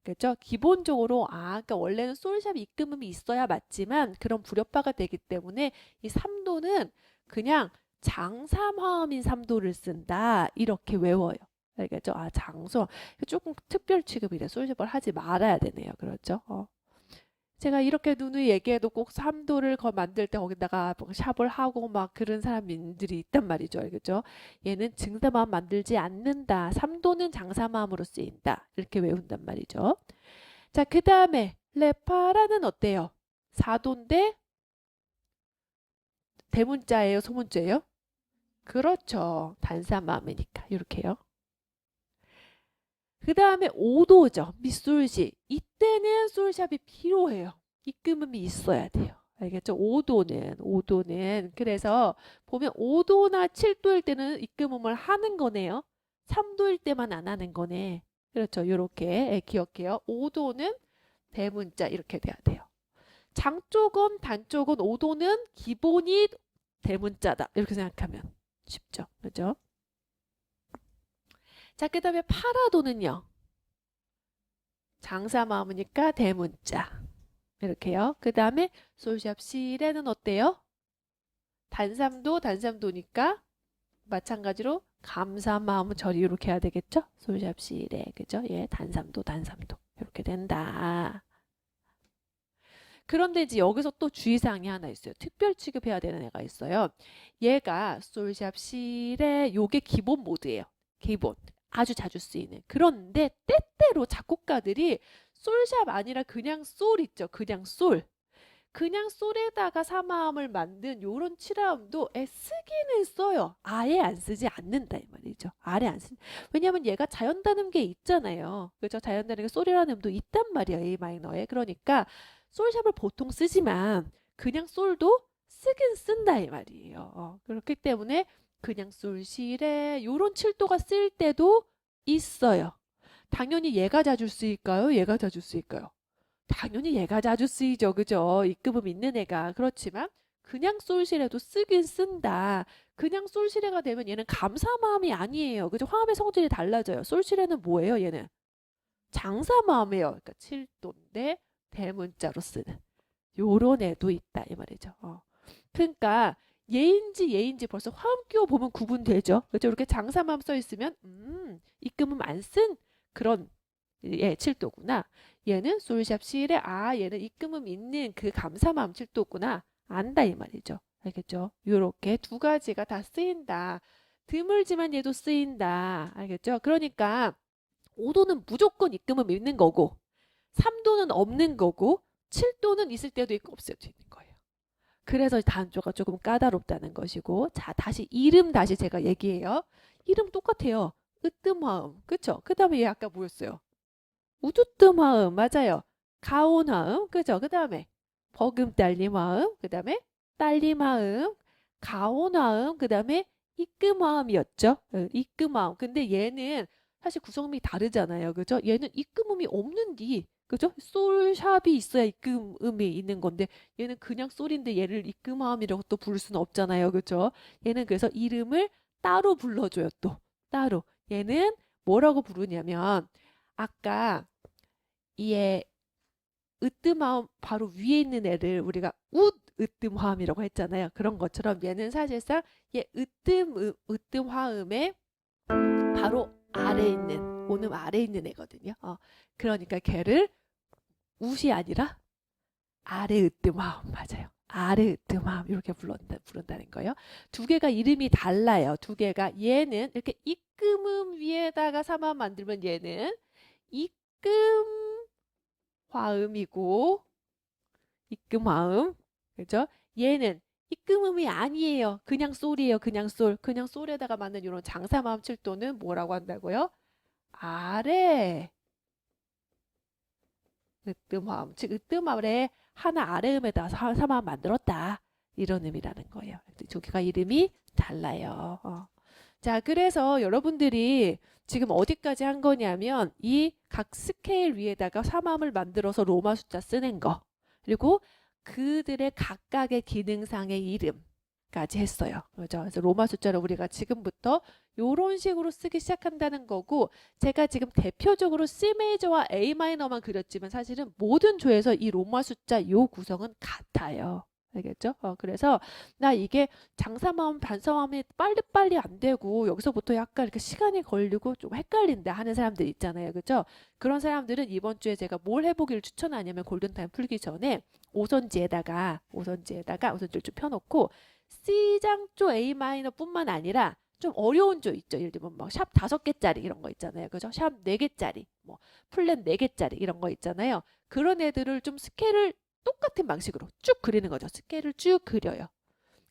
그렇죠? 기본적으로 그러니까 원래는 솔샵 입금음이 있어야 맞지만 그런 불협화가 되기 때문에 이 3도는 그냥 장삼화음인 3도를 쓴다. 이렇게 외워요. 알겠죠? 장소. 조금 특별 취급이래. 솔샵을 하지 말아야 되네요. 그렇죠? 제가 이렇게 누누이 얘기해도 꼭 3도를 만들 때 거기다가 샵을 하고 막 그런 사람들이 있단 말이죠. 알겠죠? 얘는 증사마음 만들지 않는다. 3도는 장사마음으로 쓰인다. 이렇게 외운단 말이죠. 자, 그 다음에 레파라는 어때요? 4도인데 대문자예요? 소문자예요? 그렇죠. 단사마음이니까 이렇게요. 그 다음에 5도죠. 미솔시. 이때는 솔샵이 필요해요. 입금음이 있어야 돼요. 알겠죠? 5도는 그래서 보면 5도나 7도일 때는 입금음을 하는 거네요. 3도일 때만 안 하는 거네. 그렇죠. 이렇게 기억해요. 5도는 대문자 이렇게 돼야 돼요. 장조건 단조건 5도는 기본이 대문자다. 이렇게 생각하면 쉽죠. 그렇죠? 자, 그 다음에 파라도는요. 장사마음이니까 대문자. 이렇게요. 그 다음에 솔샵 시레는 어때요? 단삼도니까 마찬가지로 감사마음은 저리 이렇게 해야 되겠죠? 솔샵 시레. 그죠? 예, 단삼도. 이렇게 된다. 그런데 이제 여기서 또 주의사항이 하나 있어요. 특별 취급해야 되는 애가 있어요. 얘가 솔샵 시레 요게 기본 모드예요. 기본. 아주 자주 쓰이는. 그런데 때때로 작곡가들이 솔샵 아니라 그냥 솔 있죠. 그냥 솔. 그냥 솔에다가 사마음을 만든 요런 칠화음도 쓰기는 써요. 아예 안 쓰지 않는다 이 말이죠. 아예 안 쓰. 왜냐면 얘가 자연단음계 있잖아요. 그렇죠? 자연단음계 솔이라는 음도 있단 말이에요. A 마이너에. 그러니까 솔샵을 보통 쓰지만 그냥 솔도 쓰긴 쓴다 이 말이에요. 그렇기 때문에 그냥 솔시레 요런 7도가 쓰일 때도 있어요. 당연히 얘가 자주 쓰일까요? 얘가 자주 쓰일까요? 당연히 얘가 자주 쓰이죠. 그죠? 입금음 있는 애가. 그렇지만 그냥 솔시레도 쓰긴 쓴다. 그냥 솔시레가 되면 얘는 감사마음이 아니에요. 그죠? 화음의 성질이 달라져요. 솔시레는 뭐예요? 얘는 장사마음이에요. 그러니까 7도인데 대문자로 쓰는 요런 애도 있다 이 말이죠. 그러니까 얘인지 벌써 화음 끼워 보면 구분되죠. 그렇죠? 이렇게 장사마음 써 있으면 입금음 안 쓴 그런 7도구나. 얘는 솔샵 시레 얘는 입금음 있는 그 감사마음 7도구나. 안다 이 말이죠. 알겠죠? 요렇게 두 가지가 다 쓰인다. 드물지만 얘도 쓰인다. 알겠죠? 그러니까 5도는 무조건 입금음 있는 거고 3도는 없는 거고 7도는 있을 때도 있고 없을 때도 있는 거예요. 그래서 단조가 조금 까다롭다는 것이고 자 다시 이름 다시 제가 얘기해요. 이름 똑같아요. 으뜸화음 그쵸? 그 다음에 얘 아까 뭐였어요? 우두뜸화음 맞아요. 가온화음 그죠? 그 다음에 버금딸림화음 그 다음에 딸림화음 가온화음 그 다음에 입금화음이었죠. 입금화음 근데 얘는 사실 구성음이 다르잖아요. 그죠? 얘는 입금음이 없는디 그죠? 솔샵이 있어야 입금음이 있는 건데 얘는 그냥 솔인데 얘를 입금화음이라고 또 부를 수는 없잖아요. 그죠? 얘는 그래서 이름을 따로 불러줘요. 또 따로 얘는 뭐라고 부르냐면 아까 얘 으뜸화음 바로 위에 있는 애를 우리가 으뜸화음이라고 했잖아요. 그런 것처럼 얘는 사실상 얘 으뜸화음의 바로 아래 있는 온음 아래 있는 애거든요. 그러니까 걔를 웃이 아니라 아르으뜸함. 맞아요. 아르으뜸함. 이렇게 부른다는 거예요. 두 개가 이름이 달라요. 두 개가 얘는 이렇게 이끔음 위에다가 사만 만들면 얘는 이끔 화음이고 이끔화음. 그죠? 얘는 이끔음이 아니에요. 그냥 솔이에요. 그냥 솔. 그냥 솔에다가 맞는 이런 장사마음 칠도는 뭐라고 한다고요? 아래 으뜸화음. 즉 으뜸화음에 하나 아래음에다 사마음 만들었다. 이런 의미라는 거예요. 두 개가 이름이 달라요. 자, 그래서 여러분들이 지금 어디까지 한 거냐면 이 각 스케일 위에다가 사마음을 만들어서 로마 숫자 쓰는 거. 그리고 그들의 각각의 기능상의 이름까지 했어요. 그죠? 그래서 로마 숫자를 우리가 지금부터 이런 식으로 쓰기 시작한다는 거고, 제가 지금 대표적으로 C 메이저와 A 마이너만 그렸지만 사실은 모든 조에서 이 로마 숫자 요 구성은 같아요. 알겠죠? 그래서 나 이게 장사마음 반사마음이 빨리빨리 안 되고 여기서부터 약간 이렇게 시간이 걸리고 좀 헷갈린다 하는 사람들 있잖아요. 그죠? 그런 사람들은 이번 주에 제가 뭘 해보기를 추천하냐면 골든타임 풀기 전에 오선지를 좀 펴놓고 C장조 A 마이너 뿐만 아니라 좀 어려운 조 있죠. 예를 들면 뭐 샵 5개짜리 이런 거 있잖아요. 그죠? 샵 4개짜리, 뭐 플랫 4개짜리 이런 거 있잖아요. 그런 애들을 좀 스케일을 똑같은 방식으로 쭉 그리는 거죠. 스케일을 쭉 그려요.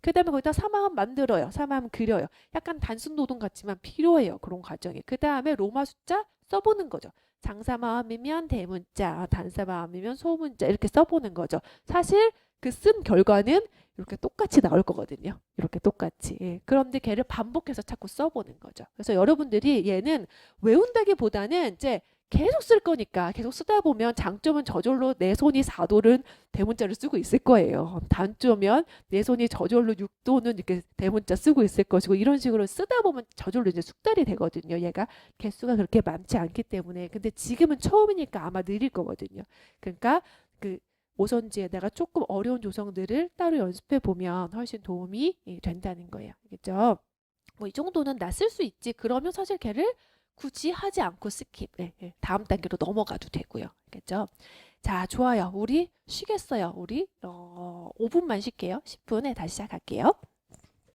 그 다음에 거기다 사마음 만들어요. 사마음 그려요. 약간 단순 노동 같지만 필요해요. 그런 과정이. 그 다음에 로마 숫자 써보는 거죠. 장사마음이면 대문자, 단사마음이면 소문자 이렇게 써보는 거죠. 사실 그 쓴 결과는 이렇게 똑같이 나올 거거든요. 이렇게 똑같이. 예. 그런데 걔를 반복해서 자꾸 써보는 거죠. 그래서 여러분들이 얘는 외운다기보다는 이제 계속 쓸 거니까 계속 쓰다 보면 장점은 저절로 내 손이 4도는 대문자를 쓰고 있을 거예요. 단점은 내 손이 저절로 6도는 이렇게 대문자 쓰고 있을 것이고 이런 식으로 쓰다 보면 저절로 이제 숙달이 되거든요. 얘가 개수가 그렇게 많지 않기 때문에. 근데 지금은 처음이니까 아마 느릴 거거든요. 그러니까 그 오선지에다가 조금 어려운 조성들을 따로 연습해 보면 훨씬 도움이 된다는 거예요. 알겠죠? 뭐 이 정도는 나 쓸 수 있지. 그러면 사실 걔를 굳이 하지 않고 스킵. 다음 단계로 넘어가도 되고요. 알겠죠? 자, 좋아요. 우리 쉬겠어요. 우리 5분만 쉴게요. 10분에 다시 시작할게요.